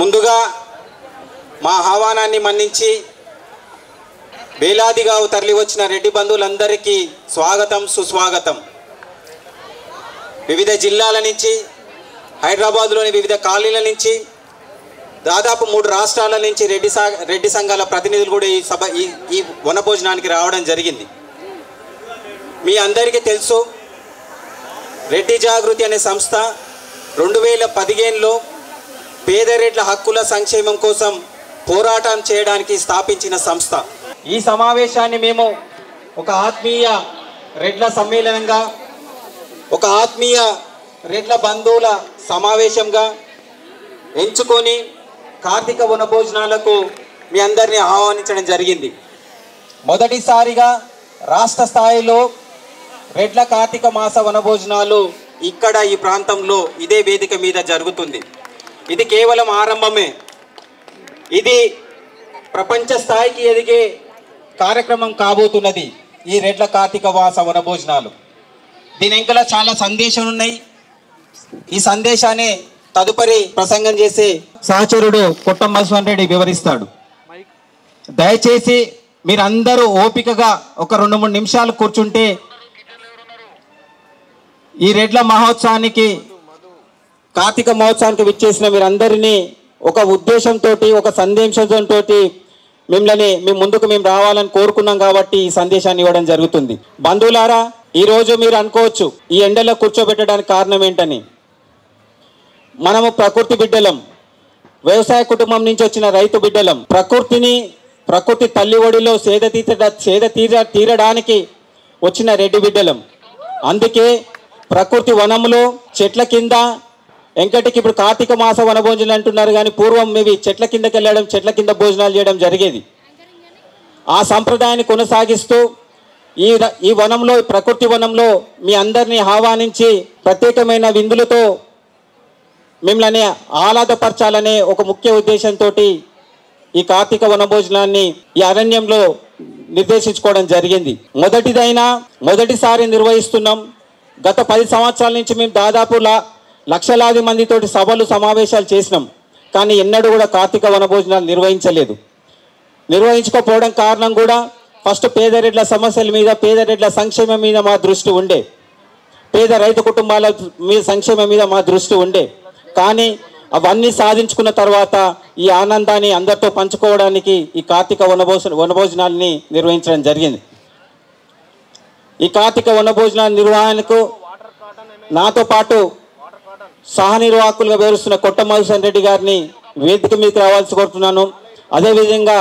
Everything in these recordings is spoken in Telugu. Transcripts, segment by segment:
ముందుగా మా ఆహ్వానాన్ని మన్నించి వేలాదిగా తరలి వచ్చిన రెడ్డి బంధువులందరికీ స్వాగతం సుస్వాగతం. వివిధ జిల్లాల నుంచి, హైదరాబాద్లోని వివిధ కాలనీల నుంచి, దాదాపు 3 రాష్ట్రాల నుంచి రెడ్డి సంఘాల ప్రతినిధులు కూడా ఈ వనభోజనానికి రావడం జరిగింది. మీ అందరికీ తెలుసు, రెడ్డి జాగృతి అనే సంస్థ 2015లో పేదరెడ్ల హక్కుల సంక్షేమం కోసం పోరాటం చేయడానికి స్థాపించిన సంస్థ. ఈ సమావేశాన్ని మేము ఒక ఆత్మీయ రెడ్ల సమ్మేళనంగా, ఒక ఆత్మీయ రెడ్ల బంధువుల సమావేశంగా ఎంచుకొని కార్తీక వనభోజనాలకు మీ అందరినీ ఆహ్వానించడం జరిగింది. మొదటిసారిగా రాష్ట్ర స్థాయిలో రెడ్ల కార్తీక మాస వనభోజనాలు ఇక్కడ ఈ ప్రాంతంలో ఇదే వేదిక మీద జరుగుతుంది. ఇది కేవలం ఆరంభమే. ఇది ప్రపంచ స్థాయికి ఎదిగే కార్యక్రమం కాబోతున్నది ఈ రెడ్ల కార్తీక మాస వనభోజనాలు. దీని వెనుకల చాలా సందేశాలు ఉన్నాయి. ఈ సందేశాన్ని తదుపరి ప్రసంగం చేసే సహచరుడు కొట్టం మధుసూదన్ రెడ్డి వివరిస్తాడు. దయచేసి మీరందరూ ఓపికగా ఒక 2-3 నిమిషాలు కూర్చుంటే ఈ రెడ్ల మహోత్సవానికి, కార్తీక మహోత్సవానికి విచ్చేసిన మీరందరినీ ఒక ఉద్దేశంతో, ఒక సందేశంతో మిమ్మల్ని మీ ముందుకు మేము రావాలని కోరుకున్నాం కాబట్టి ఈ సందేశాన్ని ఇవ్వడం జరుగుతుంది. బంధువులారా, ఈరోజు మీరు అనుకోవచ్చు ఈ ఎండలో కూర్చోబెట్టడానికి కారణం ఏంటని. మనము ప్రకృతి బిడ్డలం, వ్యవసాయ కుటుంబం నుంచి వచ్చిన రైతు బిడ్డలం. ప్రకృతి తల్లి ఒడిలో సేద తీరడానికి వచ్చిన రెడ్డి బిడ్డలం. అందుకే ప్రకృతి వనంలో చెట్ల కింద, వెంకటికి ఇప్పుడు కార్తీక మాస వనభోజనాలు అంటున్నారు కానీ పూర్వం ఇవి చెట్ల కిందకి వెళ్ళడం, చెట్ల కింద భోజనాలు చేయడం జరిగేది. ఆ సంప్రదాయాన్ని కొనసాగిస్తూ ఈ వనంలో, ప్రకృతి వనంలో మీ అందరినీ ఆహ్వానించి ప్రత్యేకమైన విందులతో మిమ్మల్ని ఆహ్లాదపరచాలనే ఒక ముఖ్య ఉద్దేశంతో ఈ కార్తీక వనభోజనాన్ని ఈ అరణ్యంలో నిర్దేశించుకోవడం జరిగింది. మొదటిసారి నిర్వహిస్తున్నాం. గత 10 సంవత్సరాల నుంచి మేము దాదాపు లక్షలాది మందితోటి సభలు సమావేశాలు చేసినాం. కానీ ఎన్నడూ కూడా కార్తీక వనభోజనాలు నిర్వహించుకోకపోవడం కారణం కూడా ఫస్ట్ పేదరెడ్ల సమస్యల మీద, పేదరెడ్ల సంక్షేమం మీద మా దృష్టి ఉండే, పేద రైతు కుటుంబాల మీద సంక్షేమం మీద మా దృష్టి ఉండే. కానీ అవన్నీ సాధించుకున్న తర్వాత ఈ ఆనందాన్ని అందరితో పంచుకోవడానికి ఈ కార్తీక వనభోజనాల్ని నిర్వహించడం జరిగింది. ఈ కార్తీక వనభోజనాల నిర్వహణకు నాతో పాటు సహనిర్వాహకులుగా వ్యవహరిస్తున్న కొట్టం మధుసూదన్ రెడ్డి గారిని వేదిక మీదకి రావాల్సి కోరుతున్నాను. అదేవిధంగా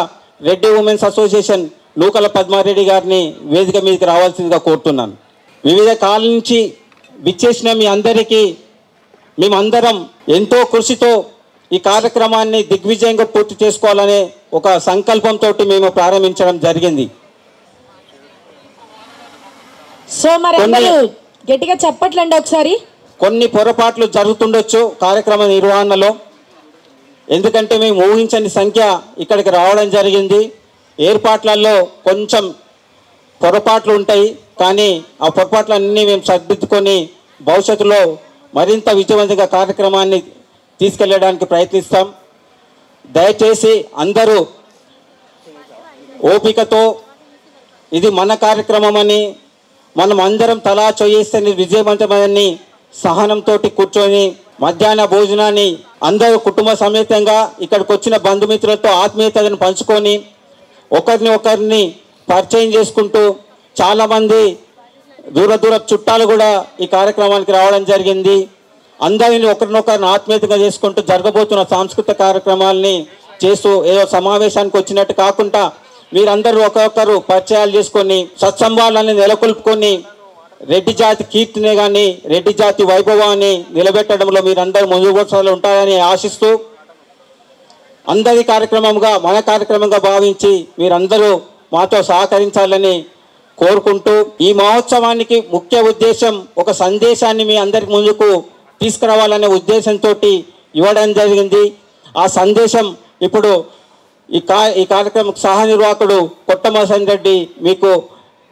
రెడ్డి ఉమెన్స్ అసోసియేషన్ నూకల పద్మారెడ్డి గారిని వేదిక మీదకి రావాల్సిందిగా కోరుతున్నాను. వివిధ కాలం నుంచి విచ్చేసిన మీ అందరికీ మేమందరం ఎంతో కృషితో ఈ కార్యక్రమాన్ని దిగ్విజయంగా పూర్తి చేసుకోవాలనే ఒక సంకల్పంతో మేము ప్రారంభించడం జరిగింది. సో మరి గట్టిగా చెప్పట్లండి ఒకసారి. కొన్ని పొరపాట్లు జరుగుతుండొచ్చు కార్యక్రమ నిర్వహణలో, ఎందుకంటే మేము ఊహించని సంఖ్య ఇక్కడికి రావడం జరిగింది. ఏర్పాట్లలో కొంచెం పొరపాట్లు ఉంటాయి, కానీ ఆ పొరపాట్లన్నీ మేము సరిదిద్దుకొని భవిష్యత్తులో మరింత విజయవంతంగా కార్యక్రమాన్ని తీసుకెళ్ళడానికి ప్రయత్నిస్తాం. దయచేసి అందరూ ఓపికతో, ఇది మన కార్యక్రమం అని, మనం అందరం తలా చేస్తే విజయవంతమని సహనంతో కూర్చొని మధ్యాహ్న భోజనాన్ని అందరూ కుటుంబ సమేతంగా ఇక్కడికి వచ్చిన బంధుమిత్రులతో ఆత్మీయతను పంచుకొని ఒకరిని పరిచయం చేసుకుంటూ చాలామంది దూర చుట్టాలు కూడా ఈ కార్యక్రమానికి రావడం జరిగింది. అందరిని ఒకరినొకరిని ఆత్మీయతగా చేసుకుంటూ జరగబోతున్న సాంస్కృతిక కార్యక్రమాలని చేస్తూ ఏదో సమావేశానికి వచ్చినట్టు కాకుండా మీరందరూ ఒకరొకరు పరిచయాలు చేసుకొని సత్సంబాలని నెలకొల్పుకొని రెడ్డి జాతి కీర్తినే కానీ రెడ్డి జాతి వైభవాన్ని నిలబెట్టడంలో మీరందరూ ముందుగోసాలు ఉంటారని ఆశిస్తూ అందరి కార్యక్రమంగా మన కార్యక్రమంగా భావించి మీరందరూ మాతో సహకరించాలని కోరుకుంటూ ఈ మహోత్సవానికి ముఖ్య ఉద్దేశం ఒక సందేశాన్ని మీ అందరి ముందుకు తీసుకురావాలనే ఉద్దేశంతో ఇవ్వడం జరిగింది. ఆ సందేశం ఇప్పుడు ఈ కార్యక్రమం సహనిర్వాహకుడు కొట్టం మధుసూదన్ రెడ్డి మీకు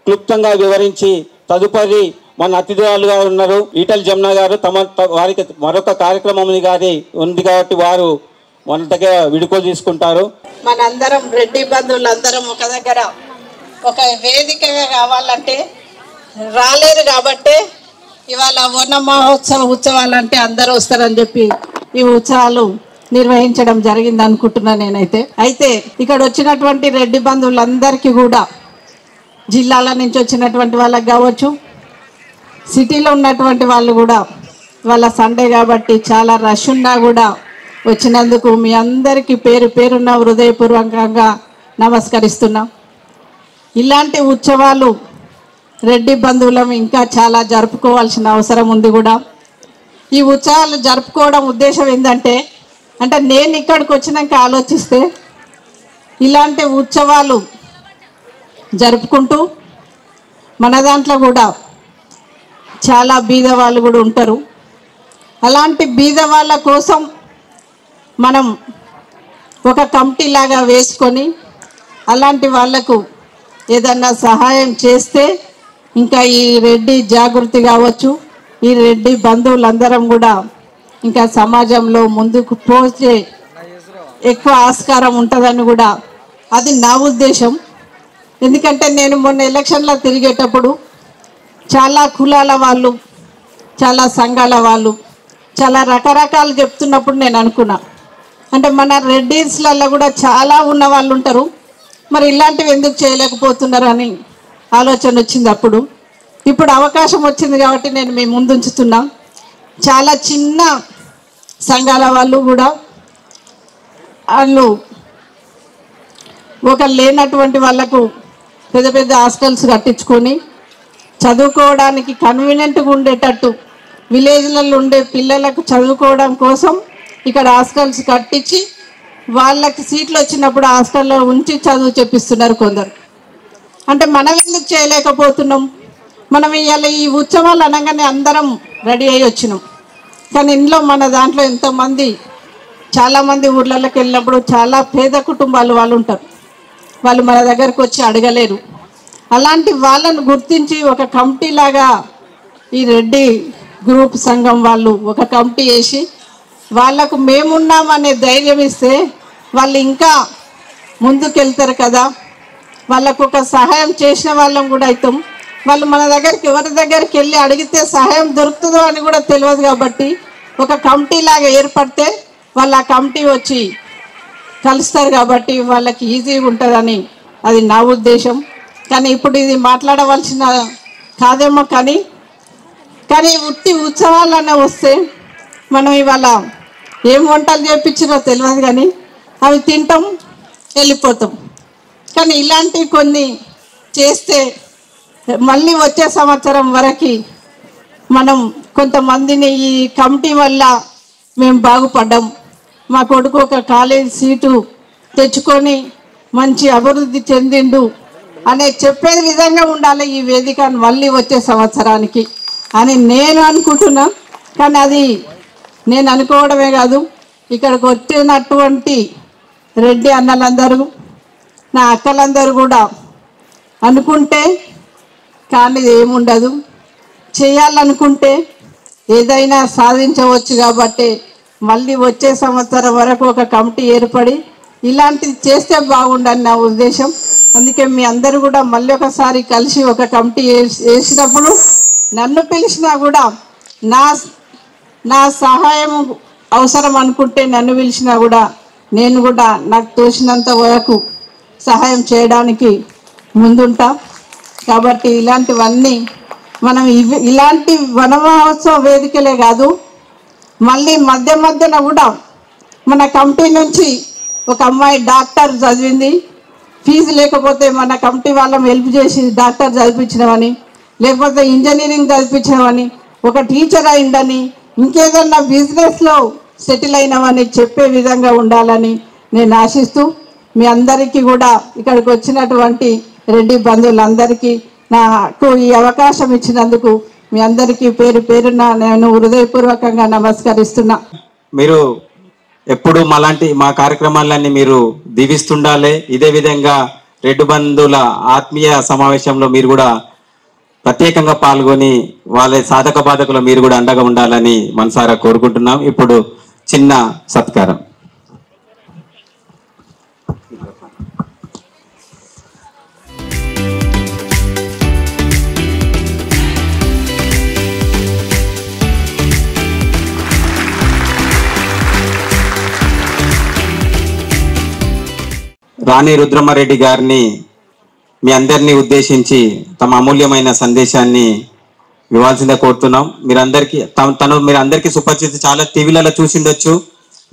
క్లుప్తంగా వివరించి తదుపరి మన అతిథులుగా ఉన్నారు ఈటల జమున గారు, వారికి మరొక కార్యక్రమం ఉంది కాబట్టి వారు మొదటగా విడుకో తీసుకుంటారు. మనందరం రెడ్డి బంధువులందరం ఒక దగ్గర ఒక వేదికగా కావాలంటే రాలేరు కాబట్టి ఇవాళ వర్ణ మహోత్సవ ఉత్సవాలంటే అందరూ వస్తారని చెప్పి ఈ ఉత్సవాలు నిర్వహించడం జరిగింది అనుకుంటున్నాను నేనైతే. అయితే ఇక్కడ వచ్చినటువంటి రెడ్డి బంధువులందరికీ కూడా జిల్లాల నుంచి వచ్చినటువంటి వాళ్ళకి కావచ్చు, సిటీలో ఉన్నటువంటి వాళ్ళు కూడా వాళ్ళ సండే కాబట్టి చాలా రష్ ఉన్నా కూడా వచ్చినందుకు మీ అందరికీ పేరు పేరున్న హృదయపూర్వకంగా నమస్కరిస్తున్నాం. ఇలాంటి ఉత్సవాలు రెడ్డి బంధువులం ఇంకా చాలా జరుపుకోవాల్సిన అవసరం ఉంది కూడా. ఈ ఉత్సవాలు జరుపుకోవడం ఉద్దేశం ఏంటంటే నేను ఇక్కడికి వచ్చినాక ఆలోచిస్తే ఇలాంటి ఉత్సవాలు జరుపుకుంటూ మన దాంట్లో కూడా చాలా బీద వాళ్ళు కూడా ఉంటారు. అలాంటి బీద వాళ్ళ కోసం మనం ఒక కమిటీ లాగా వేసుకొని అలాంటి వాళ్లకు ఏదన్నా సహాయం చేస్తే ఇంకా ఈ రెడ్డి జాగృతి కావచ్చు, ఈ రెడ్డి బంధువులందరం కూడా ఇంకా సమాజంలో ముందుకు పోతే ఎక్కువ ఆస్కారం ఉంటుందని కూడా అది నా ఉద్దేశం. ఎందుకంటే నేను మొన్న ఎలక్షన్లో తిరిగేటప్పుడు చాలా కులాల వాళ్ళు, చాలా సంఘాల వాళ్ళు చాలా రకరకాలు చెప్తున్నప్పుడు నేను అనుకున్నా మన రెడ్డిస్లలో కూడా చాలా ఉన్న వాళ్ళు ఉంటారు, మరి ఇలాంటివి ఎందుకు చేయలేకపోతున్నారు అని ఆలోచన వచ్చింది. ఇప్పుడు అవకాశం వచ్చింది కాబట్టి నేను మీ ముందు ఉంచుతున్నా. చాలా చిన్న సంఘాల వాళ్ళు కూడా వాళ్ళు ఒక లేనటువంటి వాళ్ళకు పెద్ద పెద్ద హాస్టల్స్ కట్టించుకొని చదువుకోవడానికి కన్వీనియంట్గా ఉండేటట్టు విలేజ్లలో ఉండే పిల్లలకు చదువుకోవడం కోసం ఇక్కడ హాస్టల్స్ కట్టించి వాళ్ళకి సీట్లు వచ్చినప్పుడు హాస్టల్లో ఉంచి చదువు చెప్పిస్తున్నారు కొందరు. మనం ఎందుకు చేయలేకపోతున్నాం? మనం ఇవాళ ఈ ఉత్సవాలు అనగానే అందరం రెడీ అయ్యి వచ్చినాం, కానీ ఇంట్లో మన దాంట్లో ఎంతోమంది చాలామంది ఊర్లలోకి వెళ్ళినప్పుడు చాలా పేద కుటుంబాలు వాళ్ళు ఉంటారు, వాళ్ళు మన దగ్గరకు వచ్చి అడగలేరు. అలాంటి వాళ్ళను గుర్తించి ఒక కమిటీ లాగా ఈ రెడ్డి గ్రూప్ సంఘం వాళ్ళు ఒక కమిటీ వేసి వాళ్ళకు మేమున్నామనే ధైర్యం ఇస్తే వాళ్ళు ఇంకా ముందుకెళ్తారు కదా. వాళ్ళకు ఒక సహాయం చేసిన వాళ్ళం కూడా అవుతాం. వాళ్ళు మన దగ్గరికి ఎవరి దగ్గరికి వెళ్ళి అడిగితే సహాయం దొరుకుతుందో అని కూడా తెలియదు కాబట్టి ఒక కమిటీ లాగా ఏర్పడితే వాళ్ళు ఆ కమిటీ వచ్చి కలుస్తారు కాబట్టి వాళ్ళకి ఈజీగా ఉంటుందని అది నా ఉద్దేశం. కానీ ఇప్పుడు ఇది మాట్లాడవలసిన కాదేమో, కానీ ఉట్టి ఉత్సవాలనే వస్తే మనం ఇవాళ ఏం వంటలు చేయించినో తెలియదు, కానీ అవి తింటాం వెళ్ళిపోతాం. కానీ ఇలాంటివి కొన్ని చేస్తే మళ్ళీ వచ్చే సంవత్సరం వరకు మనం కొంతమందిని ఈ కమిటీ వల్ల మేము బాగుపడ్డాం, మా కొడుకు ఒక కాలేజీ సీటు తెచ్చుకొని మంచి అభివృద్ధి చెందిండు అనే చెప్పే విధంగా ఉండాలి ఈ వేదిక మళ్ళీ వచ్చే సంవత్సరానికి అని నేను అనుకుంటున్నా. కానీ అది నేను అనుకోవడమే కాదు, ఇక్కడికి వచ్చినటువంటి రెడ్డి అన్నలందరూ నా అక్కలందరూ కూడా అనుకుంటే కానీ ఏముండదు, చేయాలనుకుంటే ఏదైనా సాధించవచ్చు. కాబట్టి మళ్ళీ వచ్చే సంవత్సరం వరకు ఒక కమిటీ ఏర్పడి ఇలాంటిది చేస్తే బాగుండని నా ఉద్దేశం. అందుకే మీ అందరూ కూడా మళ్ళీ ఒకసారి కలిసి ఒక కమిటీ వేసినప్పుడు నన్ను పిలిచినా కూడా నా సహాయం అవసరం అనుకుంటే నన్ను పిలిచినా కూడా నేను కూడా నాకు తోచినంత వరకు సహాయం చేయడానికి ముందుంటా. కాబట్టి ఇలాంటివన్నీ మనం ఇలాంటి వన మహోత్సవ వేదికలే కాదు, మళ్ళీ మధ్యన కూడా మన కమిటీ నుంచి ఒక అమ్మాయి డాక్టర్ చదివింది, ఫీజు లేకపోతే మన కమిటీ వాళ్ళం హెల్ప్ చేసి డాక్టర్ చదివించినవని, లేకపోతే ఇంజనీరింగ్ చదివించినవని, ఒక టీచర్ అయిందని, ఇంకేదన్నా బిజినెస్లో సెటిల్ అయినవని చెప్పే విధంగా ఉండాలని నేను ఆశిస్తూ మీ అందరికీ కూడా ఇక్కడికి వచ్చినటువంటి రెడ్డి బంధువులందరికీ నాకు ఈ అవకాశం ఇచ్చినందుకు మీ అందరికీ పేరు పేరున నేను హృదయపూర్వకంగా నమస్కరిస్తున్నా. మీరు ఎప్పుడు మా కార్యక్రమాలన్నీ మీరు దీవిస్తుండాలి. ఇదే విధంగా రెడ్డి బంధువుల ఆత్మీయ సమావేశంలో మీరు కూడా ప్రత్యేకంగా పాల్గొని వాళ్ళ సాధక బాధకులు మీరు కూడా అండగా ఉండాలని మనసారా కోరుకుంటున్నాం. ఇప్పుడు చిన్న సత్కారం. రాణి రుద్రమారెడ్డి గారిని మీ అందరినీ ఉద్దేశించి తమ అమూల్యమైన సందేశాన్ని ఇవ్వాల్సిందే కోరుతున్నాం. మీరందరికీ సుపరిచిత, చాలా టీవీలలో చూసిండొచ్చు,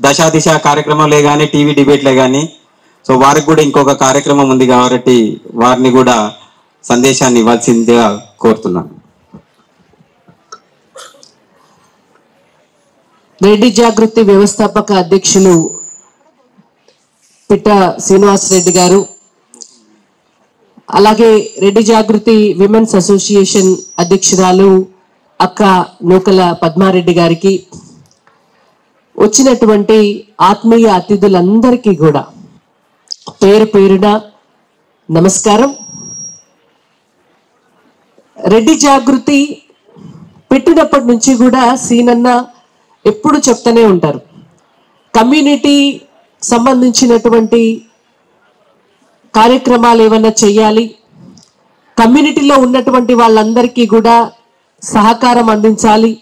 దశా దిశ కార్యక్రమంలో కానీ టీవీ డిబేట్లే కానీ. సో వారికి కూడా ఇంకొక కార్యక్రమం ఉంది కాబట్టి వారిని కూడా సందేశాన్ని ఇవ్వాల్సిందిగా కోరుతున్నాను. రెడ్డి జాగృతి వ్యవస్థాపక అధ్యక్షులు పిట్ట శ్రీనివాస్ రెడ్డి గారు, అలాగే రెడ్డి జాగృతి విమెన్స్ అసోసియేషన్ అధ్యక్షురాలు అక్క నూకల పద్మారెడ్డి గారికి, వచ్చినటువంటి ఆత్మీయ అతిథులందరికీ కూడా పేరు పేరున నమస్కారం. రెడ్డి జాగృతి పెట్టినప్పటి నుంచి కూడా సీనన్న ఎప్పుడు చెప్తూనే ఉంటారు, కమ్యూనిటీ సంబంధించినటువంటి కార్యక్రమాలు ఏమన్నా చేయాలి, కమ్యూనిటీలో ఉన్నటువంటి వాళ్ళందరికీ కూడా సహకారం అందించాలి.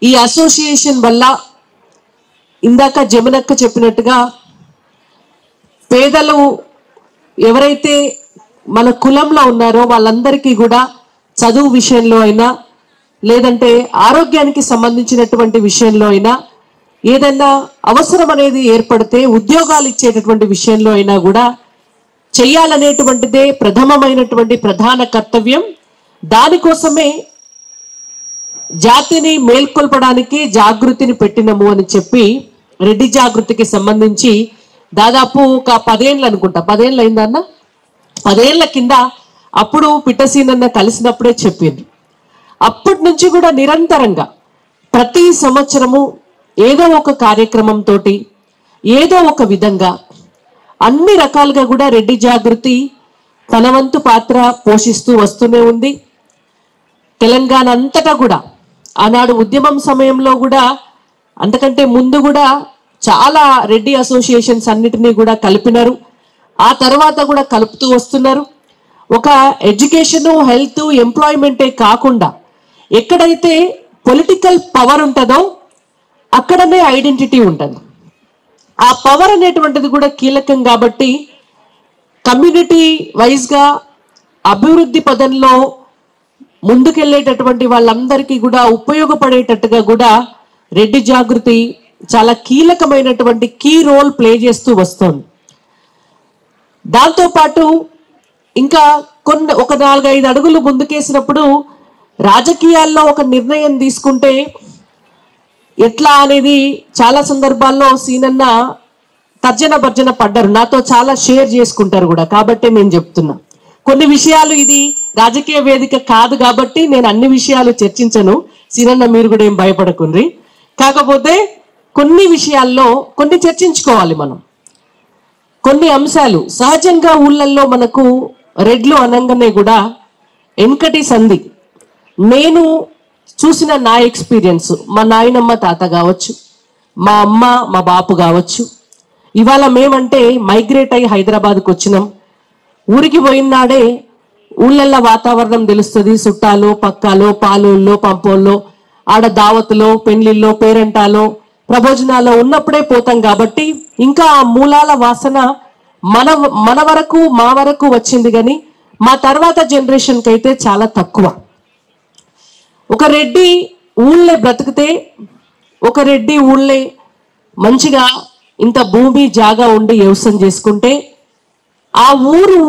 ఈ అసోసియేషన్ వల్ల ఇందాక జమునక్క చెప్పినట్టుగా పేదలు ఎవరైతే మన కులంలో ఉన్నారో వాళ్ళందరికీ కూడా చదువు విషయంలో అయినా, లేదంటే ఆరోగ్యానికి సంబంధించినటువంటి విషయంలో అయినా, ఏదైనా అవసరం అనేది ఏర్పడితే ఉద్యోగాలు ఇచ్చేటటువంటి విషయంలో అయినా కూడా చెయ్యాలనేటువంటిదే ప్రథమమైనటువంటి ప్రధాన కర్తవ్యం. దానికోసమే జాతిని మేల్కొల్పడానికి జాగృతిని పెట్టినము అని చెప్పి రెడ్డి జాగృతికి సంబంధించి దాదాపు ఒక 10 ఏళ్ళు అనుకుంటా, 10 ఏళ్ళు అయిందన్న, 10 ఏళ్ల కింద అప్పుడు పిట్టసీనన్న కలిసినప్పుడే చెప్పింది. అప్పటి నుంచి కూడా నిరంతరంగా ప్రతి సంవత్సరము ఏదో ఒక కార్యక్రమంతో, ఏదో ఒక విధంగా అన్ని రకాలుగా కూడా రెడ్డి జాగృతి తన వంతు పాత్ర పోషిస్తూ వస్తూనే ఉంది. తెలంగాణ అంతటా కూడా ఆనాడు ఉద్యమం సమయంలో కూడా, అంతకంటే ముందు కూడా చాలా రెడ్డి అసోసియేషన్స్ అన్నిటినీ కూడా కలిపినారు. ఆ తర్వాత కూడా కలుపుతూ వస్తున్నారు. ఒక ఎడ్యుకేషన్, హెల్త్, ఎంప్లాయ్మెంటే కాకుండా ఎక్కడైతే పొలిటికల్ పవర్ ఉంటుందో అక్కడనే ఐడెంటిటీ ఉంటుంది. ఆ పవర్ అనేటువంటిది కూడా కీలకం కాబట్టి కమ్యూనిటీ వైజ్గా అభివృద్ధి పదంలో ముందుకెళ్ళేటటువంటి వాళ్ళందరికీ కూడా ఉపయోగపడేటట్టుగా కూడా రెడ్డి జాగృతి చాలా కీలకమైనటువంటి కీ రోల్ ప్లే చేస్తూ వస్తుంది. దాంతోపాటు ఇంకా ఒక 4-5 అడుగులు ముందుకేసినప్పుడు రాజకీయాల్లో ఒక నిర్ణయం తీసుకుంటే ఎట్లా అనేది చాలా సందర్భాల్లో సీనన్న తర్జన భర్జన పడ్డారు. నాతో చాలా షేర్ చేసుకుంటారు కూడా, కాబట్టి నేను చెప్తున్నా. కొన్ని విషయాలు, ఇది రాజకీయ వేదిక కాదు కాబట్టి నేను అన్ని విషయాలు చర్చించను. సీనన్న మీరు కూడా ఏం భయపడకుండ్రి. కాకపోతే కొన్ని విషయాల్లో కొన్ని చర్చించుకోవాలి మనం. కొన్ని అంశాలు సహజంగా ఊళ్ళల్లో మనకు రెడ్లు అనగానే కూడా వెనకటి సంధి, నేను చూసిన నా ఎక్స్పీరియన్స్, మా నాయనమ్మ తాత కావచ్చు, మా అమ్మ మా బాపు కావచ్చు, ఇవాళ మేమంటే మైగ్రేట్ అయ్యి హైదరాబాద్కి వచ్చినాం. ఊరికి పోయినాడే ఊళ్ళల్లో వాతావరణం తెలుస్తుంది. చుట్టాలో, పక్కాలో, పాలోల్లో, పంపోల్లో, ఆడ దావతులో, పెళ్లిల్లో, పేరెంటాలో, ప్రభోజనాల్లో ఉన్నప్పుడే పోతాం కాబట్టి ఇంకా ఆ మూలాల వాసన మన వరకు, మా వరకు వచ్చింది. కానీ మా తర్వాత జనరేషన్కి అయితే చాలా తక్కువ. ఒక రెడ్డి ఊళ్ళే బ్రతికితే, ఒక రెడ్డి ఊళ్ళే మంచిగా ఇంత భూమి జాగా ఉండి వ్యవసాయం చేసుకుంటే ఆ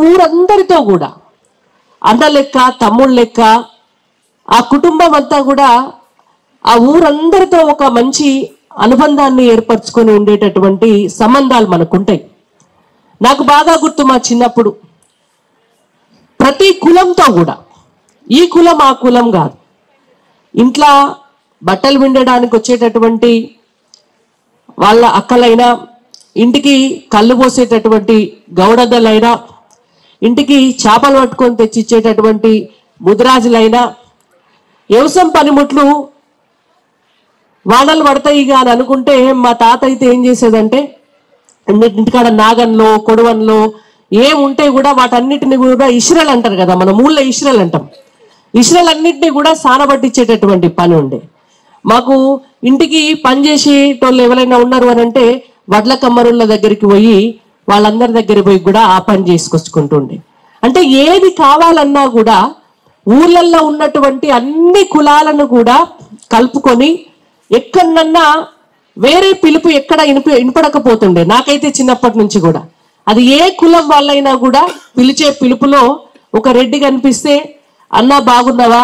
ఊరందరితో కూడా అన్న లెక్క, తమ్ముళ్ళ లెక్క, ఆ కుటుంబం అంతా కూడా ఆ ఊరందరితో ఒక మంచి అనుబంధాన్ని ఏర్పరచుకొని ఉండేటటువంటి సంబంధాలు మనకుంటాయి. నాకు బాగా గుర్తు, మా చిన్నప్పుడు ప్రతి కులంతో కూడా, ఈ కులం ఆ కులం కాదు, ఇంట్లో బట్టలు విండడానికి వచ్చేటటువంటి వాళ్ళ అక్కలైనా, ఇంటికి కళ్ళు పోసేటటువంటి గౌడద్దలైనా, ఇంటికి చేపలు పట్టుకొని తెచ్చిచ్చేటటువంటి ముదిరాజులైనా, వ్యవసాయం పనిముట్లు వానలు పడతాయి అని అనుకుంటే మా తాత అయితే ఏం చేసేదంటే, ఇంటికాడ నాగన్లో, కొడవన్లో ఏముంటే కూడా వాటన్నిటిని కూడా ఇష్రలు అంటారు కదా, మన ఊళ్ళో ఇష్రలు అంటాం, ఇష్రలన్నింటినీ కూడా సానబట్టించేటటువంటి పని ఉండే. మాకు ఇంటికి పనిచేసేటోళ్ళు ఎవరైనా ఉన్నారు అని అంటే వడ్ల కమ్మరుల దగ్గరికి పోయి వాళ్ళందరి దగ్గర పోయి కూడా ఆ పని చేసుకొచ్చుకుంటుండే. అంటే ఏది కావాలన్నా కూడా ఊర్లల్లో ఉన్నటువంటి అన్ని కులాలను కూడా కలుపుకొని ఎక్కడన్నా వేరే పిలుపు ఎక్కడ వినపడకపోతుండే. నాకైతే చిన్నప్పటి నుంచి కూడా అది ఏ కులం వాళ్ళైనా కూడా పిలిచే పిలుపులో ఒక రెడ్డి కనిపిస్తే అన్న బాగున్నావా,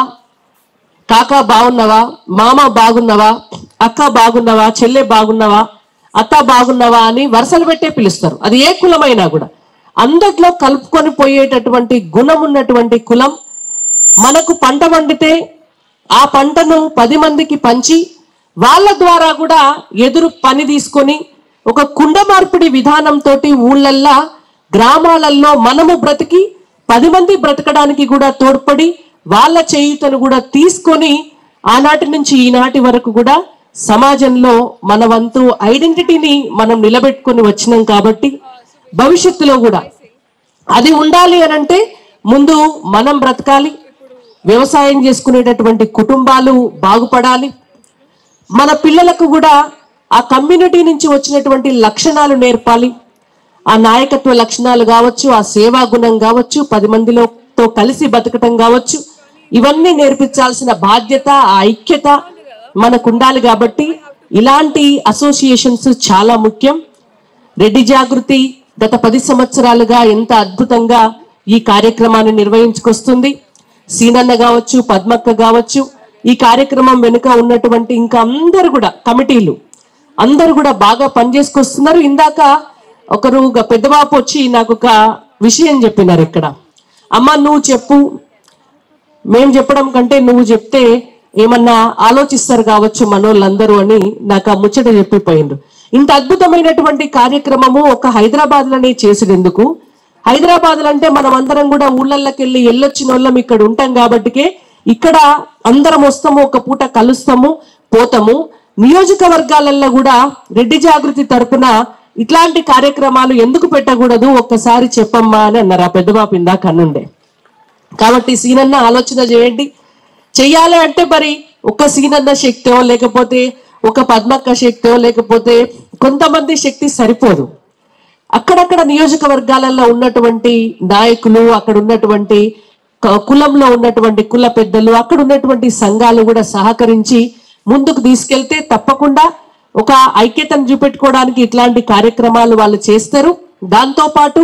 కాకా బాగున్నావా, మామ బాగున్నావా, అక్క బాగున్నావా, చెల్లె బాగున్నావా, అత్త బాగున్నావా అని వరుసలు పెట్టే పిలుస్తారు. అది ఏ కులమైనా కూడా అందట్లో కలుపుకొని పోయేటటువంటి గుణం ఉన్నటువంటి కులం. మనకు పంట పండితే ఆ పంటను 10 మందికి పంచి వాళ్ళ ద్వారా కూడా ఎదురు పని తీసుకొని ఒక కుండ మార్పిడి విధానంతో ఊళ్ళల్లా గ్రామాలలో మనము బ్రతికి 10 మంది బ్రతకడానికి కూడా తోడ్పడి వాళ్ళ చేయుతను కూడా తీసుకొని ఆనాటి నుంచి ఈనాటి వరకు కూడా సమాజంలో మన వంతు ఐడెంటిటీని మనం నిలబెట్టుకొని వచ్చినాం. కాబట్టి భవిష్యత్తులో కూడా అది ఉండాలి అనంటే ముందు మనం బ్రతకాలి, వ్యవసాయం చేసుకునేటటువంటి కుటుంబాలు బాగుపడాలి, మన పిల్లలకు కూడా ఆ కమ్యూనిటీ నుంచి వచ్చినటువంటి లక్షణాలు నేర్పాలి. ఆ నాయకత్వ లక్షణాలు కావచ్చు, ఆ సేవా గుణం కావచ్చు, 10 మందితో కలిసి బతకటం కావచ్చు, ఇవన్నీ నేర్పించాల్సిన బాధ్యత, ఆ ఐక్యత మనకు ఉండాలి. కాబట్టి ఇలాంటి అసోసియేషన్స్ చాలా ముఖ్యం. రెడ్డి జాగృతి గత 10 సంవత్సరాలుగా ఎంత అద్భుతంగా ఈ కార్యక్రమాన్ని నిర్వహించుకొస్తుంది. సీనన్న కావచ్చు, పద్మక్క కావచ్చు, ఈ కార్యక్రమం వెనుక ఉన్నటువంటి ఇంకా అందరు కూడా కమిటీలు అందరు కూడా బాగా పనిచేసుకొస్తున్నారు. ఇందాక ఒకరు పెద్దబాపు వచ్చి నాకు ఒక విషయం చెప్పినారు. ఇక్కడ అమ్మ నువ్వు చెప్పు, మేము చెప్పడం కంటే నువ్వు చెప్తే ఏమన్నా ఆలోచిస్తారు కావచ్చు మనోళ్ళందరూ అని నాకు ఆ ముచ్చట చెప్పిపోయిండ్రు. ఇంత అద్భుతమైనటువంటి కార్యక్రమము ఒక హైదరాబాద్ లోనే చేసేందుకు, హైదరాబాద్ అంటే మనం అందరం కూడా ఊళ్ళల్లోకి వెళ్ళి వెళ్ళొచ్చిన వాళ్ళం ఇక్కడ ఉంటాం కాబట్టికే ఇక్కడ అందరం వస్తాము, ఒక పూట కలుస్తాము, పోతాము. నియోజకవర్గాలలో కూడా రెడ్డి జాగృతి తరపున ఇట్లాంటి కార్యక్రమాలు ఎందుకు పెట్టకూడదు ఒక్కసారి చెప్పమ్మా అని అన్నారు ఆ పెద్దబాబు ఇందాక అన్నుండే. కాబట్టి సీనన్న ఆలోచన చేయండి. చెయ్యాలి అంటే మరి ఒక సీనన్న శక్తో లేకపోతే ఒక పద్మక్క శక్తో లేకపోతే కొంతమంది శక్తి సరిపోదు. అక్కడక్కడ నియోజకవర్గాలలో ఉన్నటువంటి నాయకులు, అక్కడ ఉన్నటువంటి కులంలో ఉన్నటువంటి కుల పెద్దలు, అక్కడ ఉన్నటువంటి సంఘాలు కూడా సహకరించి ముందుకు తీసుకెళ్తే తప్పకుండా ఒక ఐక్యతను చూపెట్టుకోవడానికి ఇట్లాంటి కార్యక్రమాలు వాళ్ళు చేస్తారు. దాంతో పాటు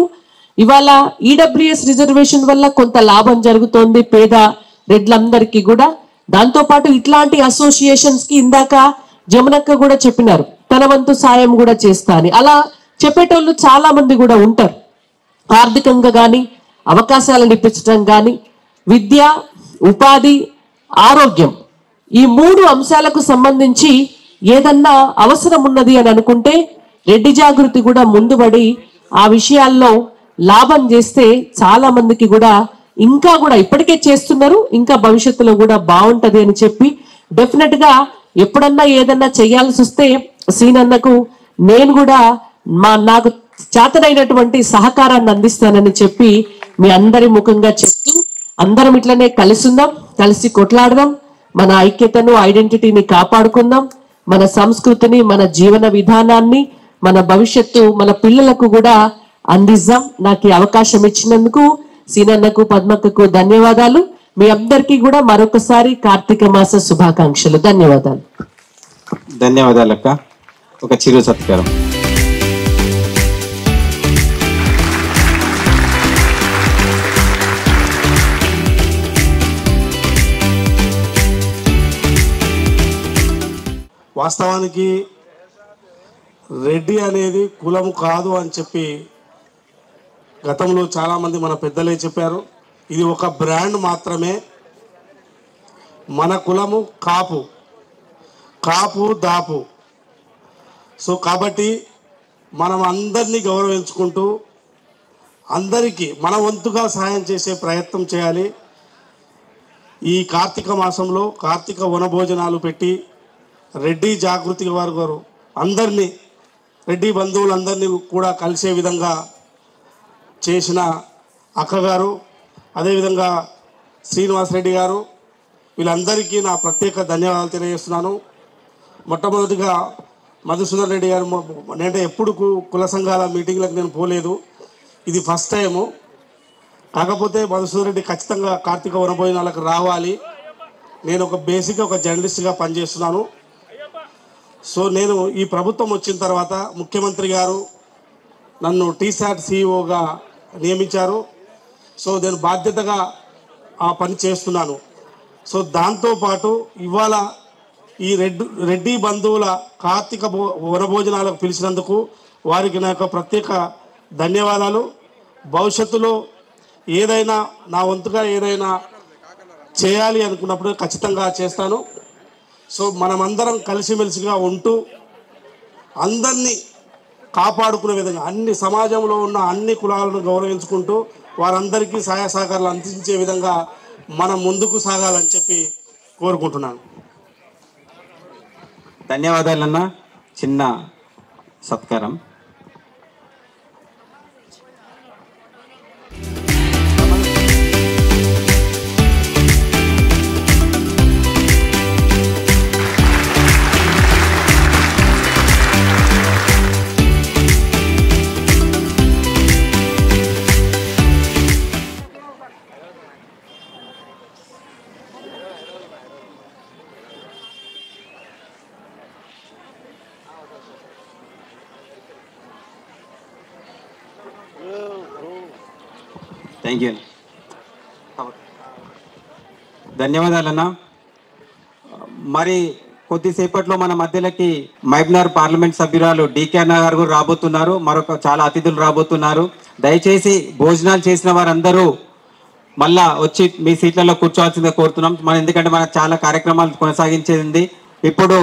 ఇవాళ ఈడబ్ల్యూఎస్ రిజర్వేషన్ వల్ల కొంత లాభం జరుగుతోంది పేద రెడ్లందరికీ కూడా. దాంతో పాటు ఇట్లాంటి అసోసియేషన్స్ కి ఇందాక జమునక్క కూడా చెప్పినారు తన వంతు సాయం కూడా చేస్తా అని. అలా చెప్పేటోళ్ళు చాలా మంది కూడా ఉంటారు. ఆర్థికంగా కానీ అవకాశాలను ఇప్పించడం కానీ, విద్య, ఉపాధి, ఆరోగ్యం, ఈ 3 అంశాలకు సంబంధించి ఏదన్నా అవసరం ఉన్నది అని అనుకుంటే రెడ్డి జాగృతి కూడా ముందుబడి ఆ విషయాల్లో లాభం చేస్తే చాలా మందికి కూడా ఇంకా కూడా ఇప్పటికే చేస్తున్నారు, ఇంకా భవిష్యత్తులో కూడా బాగుంటది అని చెప్పి డెఫినెట్ గా ఎప్పుడన్నా ఏదన్నా చేయాల్సి వస్తే సీనన్నకు నేను కూడా నాకు చేతనైనటువంటి సహకారాన్ని అందిస్తానని చెప్పి మీ అందరి ముఖంగా చెప్తూ అందరం ఇట్లనే కలిసి ఉందాం, కలిసి కొట్లాడదాం, మన ఐక్యతను ఐడెంటిటీని కాపాడుకుందాం, మన సంస్కృతిని మన జీవన విధానాన్ని మన భవిష్యత్తు మన పిల్లలకు కూడా అందిద్దాం. నాకు అవకాశం ఇచ్చినందుకు సీనన్నకు పద్మక్కకు ధన్యవాదాలు. మీ అందరికీ కూడా మరొకసారి కార్తీక మాస శుభాకాంక్షలు. ధన్యవాదాలు. ధన్యవాదాలక్క. ఒక చిరు సత్కారం. వాస్తవానికి రెడ్డి అనేది కులము కాదు అని చెప్పి గతంలో చాలామంది మన పెద్దలే చెప్పారు. ఇది ఒక బ్రాండ్ మాత్రమే. మన కులము కాపు, కాపు దాపు. సో కాబట్టి మనం అందరినీ గౌరవించుకుంటూ అందరికీ మన వంతుగా సహాయం చేసే ప్రయత్నం చేయాలి. ఈ కార్తీక మాసంలో కార్తీక వనభోజనాలు పెట్టి రెడ్డి జాగృతి వారు అందరినీ, రెడ్డి బంధువులందరినీ కూడా కలిసే విధంగా చేసిన అక్కగారు, అదేవిధంగా శ్రీనివాసరెడ్డి గారు, వీళ్ళందరికీ నా ప్రత్యేక ధన్యవాదాలు తెలియజేస్తున్నాను. మొట్టమొదటిగా మధుసూదన్ రెడ్డి గారు అంటే ఎప్పుడు కుల సంఘాల మీటింగ్లకు నేను పోలేదు, ఇది ఫస్ట్ టైము. కాకపోతే మధుసూదన్ రెడ్డి ఖచ్చితంగా కార్తీక వనభోజనాలకు రావాలి. నేను ఒక బేసిక్గా జర్నలిస్ట్గా పనిచేస్తున్నాను. సో నేను ఈ ప్రభుత్వం వచ్చిన తర్వాత ముఖ్యమంత్రి గారు నన్ను టీసాట్ సిఇఓగా నియమించారు. సో నేను బాధ్యతగా ఆ పని చేస్తున్నాను. సో దాంతోపాటు ఇవాళ ఈ రెడ్డి బంధువుల కార్తీక వనభోజనాలకు పిలిచినందుకు వారికి నా యొక్క ప్రత్యేక ధన్యవాదాలు. భవిష్యత్తులో ఏదైనా నా వంతుగా ఏదైనా చేయాలి అనుకున్నప్పుడు ఖచ్చితంగా చేస్తాను. సో మనమందరం కలిసిమెలిసిగా ఉంటూ అందరినీ కాపాడుకునే విధంగా అన్ని సమాజంలో ఉన్న అన్ని కులాలను గౌరవించుకుంటూ వారందరికీ సహాయ సహకారాలు అందించే విధంగా మనం ముందుకు సాగాలని చెప్పి కోరుకుంటున్నాను. ధన్యవాదాలన్న. చిన్న సత్కారం. Thank you. ధన్యవాదాలన్న. మరి కొద్దిసేపట్లో మన మధ్యలోకి మహబూబ్నగర్ పార్లమెంట్ సభ్యురాలు డికే అన్న గారు కూడా రాబోతున్నారు. మరొక చాలా అతిథులు రాబోతున్నారు. దయచేసి భోజనాలు చేసిన వారందరూ మళ్ళా వచ్చి మీ సీట్లలో కూర్చోవాల్సిందిగా కోరుతున్నాం. ఎందుకంటే మనకు చాలా కార్యక్రమాలు కొనసాగించేది ఉంది. ఇప్పుడు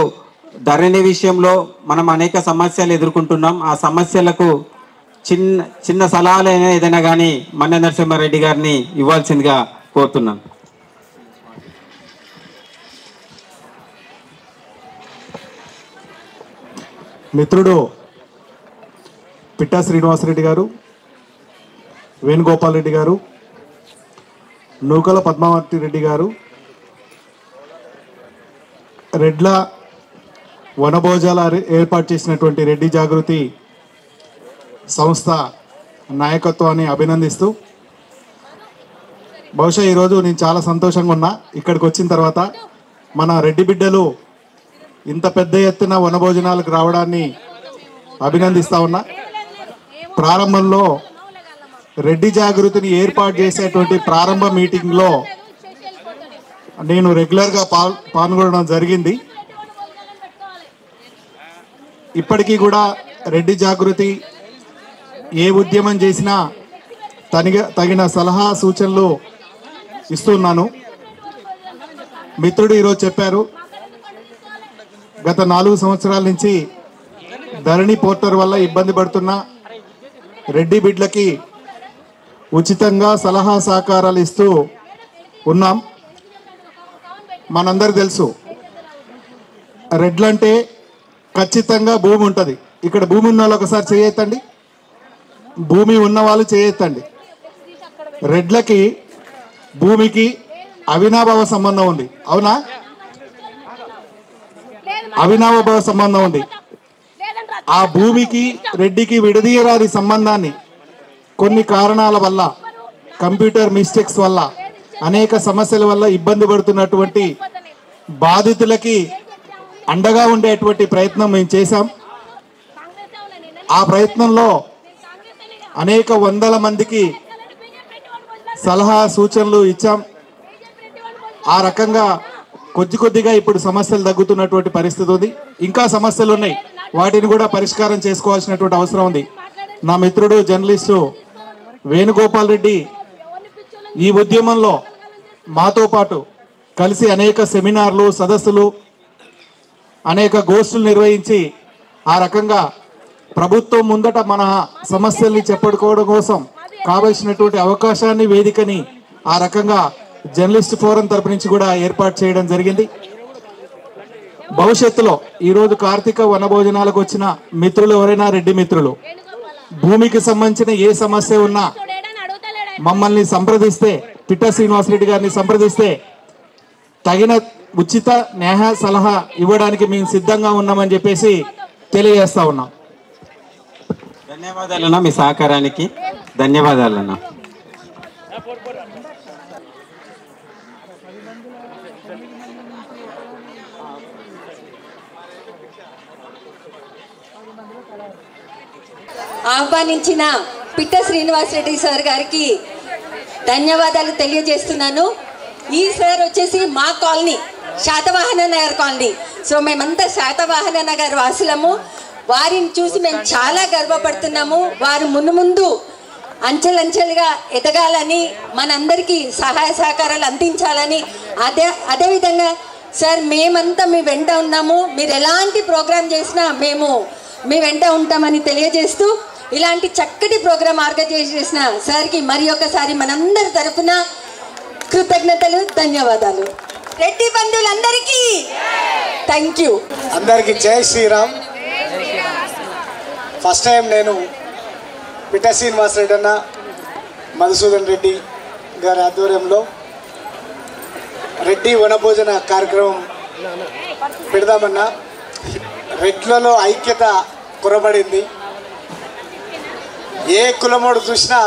ధరణి విషయంలో మనం అనేక సమస్యలు ఎదుర్కొంటున్నాం. ఆ సమస్యలకు చిన్న సలహాలైనా ఏదైనా కానీ మన్నె నరసింహారెడ్డి గారిని ఇవ్వాల్సిందిగా కోరుతున్నాను. మిత్రుడు పిట్టా శ్రీనివాసరెడ్డి గారు, వేణుగోపాల్ రెడ్డి గారు, నూకల పద్మావతి రెడ్డి గారు, రెడ్ల వనభోజాల ఏర్పాటు చేసినటువంటి రెడ్డి జాగృతి సంస్థ నాయకత్వాన్ని అభినందిస్తూ, బహుశా ఈరోజు నేను చాలా సంతోషంగా ఉన్నా ఇక్కడికి వచ్చిన తర్వాత. మన రెడ్డి బిడ్డలు ఇంత పెద్ద ఎత్తున వనభోజనాలకు రావడాన్ని అభినందిస్తూ ఉన్నా. ప్రారంభంలో రెడ్డి జాగృతిని ఏర్పాటు చేసేటువంటి ప్రారంభ మీటింగ్లో నేను రెగ్యులర్గా పాల్గొనడం జరిగింది. ఇప్పటికీ కూడా రెడ్డి జాగృతి ఏ ఉద్యమం చేసినా తగిన సలహా సూచనలు ఇస్తున్నాను. మిత్రుడు ఈరోజు చెప్పారు, గత 4 సంవత్సరాల నుంచి ధరణి పోర్టల్ వల్ల ఇబ్బంది పడుతున్న రెడ్డి బిడ్లకి ఉచితంగా సలహా సహకారాలు ఇస్తూ ఉన్నాం. మనందరికి తెలుసు, రెడ్లంటే ఖచ్చితంగా భూమి ఉంటుంది. ఇక్కడ భూమి ఉన్న వాళ్ళు ఒకసారి చేయొద్దండి, భూమి ఉన్న వాళ్ళు చేయొద్దండి. రెడ్లకి భూమికి అవినాభావ సంబంధం ఉంది, అవునా? అవినాభావ సంబంధం ఉంది. ఆ భూమికి రెడ్డికి విడదీయరాని సంబంధాన్ని కొన్ని కారణాల వల్ల, కంప్యూటర్ మిస్టేక్స్ వల్ల, అనేక సమస్యల వల్ల ఇబ్బంది పడుతున్నటువంటి బాధితులకి అండగా ఉండేటువంటి ప్రయత్నం మేము చేశాం. ఆ ప్రయత్నంలో అనేక వందల మందికి సలహా సూచనలు ఇచ్చాం. ఆ రకంగా కొద్దిగా ఇప్పుడు సమస్యలు తగ్గుతున్నటువంటి పరిస్థితి ఉంది. ఇంకా సమస్యలు ఉన్నాయి, వాటిని కూడా పరిష్కారం చేసుకోవాల్సినటువంటి అవసరం ఉంది. నా మిత్రుడు జర్నలిస్టు వేణుగోపాల్ రెడ్డి ఈ ఉద్యమంలో మాతో పాటు కలిసి అనేక సెమినార్లు, సదస్సులు, అనేక గోష్ఠులు నిర్వహించి ఆ రకంగా ప్రభుత్వం ముందట మన సమస్యల్ని చెప్పుకోవడం కోసం కావలసినటువంటి అవకాశాన్ని, వేదికని ఆ రకంగా జర్నలిస్ట్ ఫోరం తరపు నుంచి కూడా ఏర్పాటు చేయడం జరిగింది. భవిష్యత్తులో ఈరోజు కార్తీక వనభోజనాలకు వచ్చిన మిత్రులు ఎవరైనా రెడ్డి మిత్రులు భూమికి సంబంధించిన ఏ సమస్య ఉన్నా మమ్మల్ని సంప్రదిస్తే, పిట్టా శ్రీనివాసరెడ్డి గారిని సంప్రదిస్తే తగిన ఉచిత న్యాయ సలహా ఇవ్వడానికి మేము సిద్ధంగా ఉన్నామని చెప్పేసి తెలియజేస్తా ఉన్నాం. ధన్యవాదాలన్నా, మీ సహకారానికి ధన్యవాదాలన్నా. ఆహ్వానించిన పిట్ట శ్రీనివాసరెడ్డి సార్ గారికి ధన్యవాదాలు తెలియజేస్తున్నాను. ఈ సార్ వచ్చేసి మా colony Satavahana Nagar colony. So మేమంతా శాతవాహన నగర్ వాసులము. వారిని చూసి మేము చాలా గర్వపడుతున్నాము. వారు ముందు అంచెలంచెలుగా ఎదగాలని, మనందరికీ సహాయ సహకారాలు అందించాలని, అదేవిధంగా సార్ మేమంతా మీ వెంట ఉన్నాము. మీరు ఎలాంటి ప్రోగ్రాం చేసినా మేము మీ వెంట ఉంటామని తెలియజేస్తూ, ఇలాంటి చక్కటి ప్రోగ్రాం ఆర్గనైజ్ చేసిన సార్కి మరి ఒకసారి మనందరి తరఫున కృతజ్ఞతలు, ధన్యవాదాలు. రెడ్డి బంధువులందరికీ థ్యాంక్ యూ. అందరికీ జై శ్రీరామ్. ఫస్ట్ టైం నేను పిట్ట శ్రీనివాసరెడ్డి అన్న, మధుసూదన్ రెడ్డి గారి ఆధ్వర్యంలో రెడ్డి వనభోజన కార్యక్రమం పెడదామన్నా. రెడ్లలో ఐక్యత కొరబడింది. ఏ కులమోడు చూసినా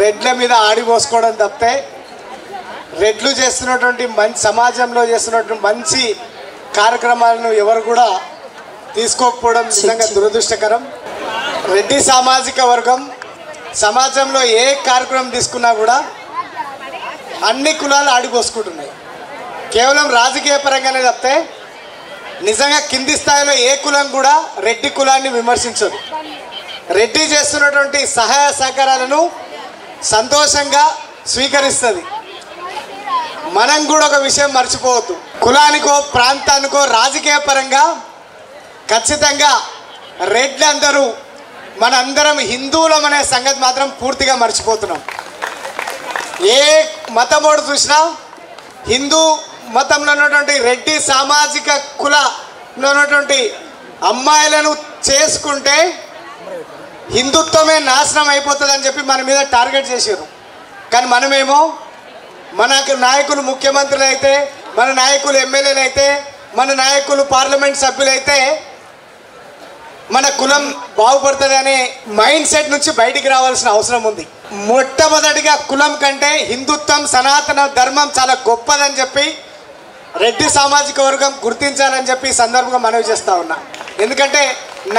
రెడ్ల మీద ఆడిపోసుకోవడం తప్పితే రెడ్లు చేస్తున్నటువంటి సమాజంలో చేస్తున్నటువంటి మంచి కార్యక్రమాలను ఎవరు కూడా తీసుకోకపోవడం నిజంగా దురదృష్టకరం. రెడ్డి సామాజిక వర్గం సమాజంలో ఏ కార్యక్రమం తీసుకున్నా కూడా అన్ని కులాలు ఆడిపోసుకుంటున్నాయి. కేవలం రాజకీయ పరంగానే తప్పితే నిజంగా కింది స్థాయిలో ఏ కులం కూడా రెడ్డి కులాన్ని విమర్శించదు. రెడ్డి చేస్తున్నటువంటి సహాయ సహకారాలను సంతోషంగా స్వీకరిస్తుంది. మనం కూడా ఒక విషయం మర్చిపోవద్దు. కులానికో ప్రాంతానికో రాజకీయ పరంగా ఖచ్చితంగా రెడ్లందరూ మనందరం హిందువులం అనే సంగతి మాత్రం పూర్తిగా మర్చిపోతున్నాం. ఏ మతమోడు చూసినా హిందూ మతంలో ఉన్నటువంటి రెడ్డి సామాజిక కులంలో ఉన్నటువంటి అమ్మాయిలను చేసుకుంటే హిందుత్వమే నాశనం అయిపోతుందని చెప్పి మన మీద టార్గెట్ చేశారు. కానీ మనమేమో మన నాయకులు ముఖ్యమంత్రులు అయితే, మన నాయకులు ఎమ్మెల్యేలు అయితే, మన నాయకులు పార్లమెంట్ సభ్యులైతే మన కులం బాగుపడుతుంది అనే మైండ్ సెట్ నుంచి బయటికి రావాల్సిన అవసరం ఉంది. మొట్టమొదటిగా కులం కంటే హిందుత్వం, సనాతన ధర్మం చాలా గొప్పదని చెప్పి రెడ్డి సామాజిక వర్గం గుర్తించాలని చెప్పి సందర్భంగా మనవి చేస్తూ ఉన్నా. ఎందుకంటే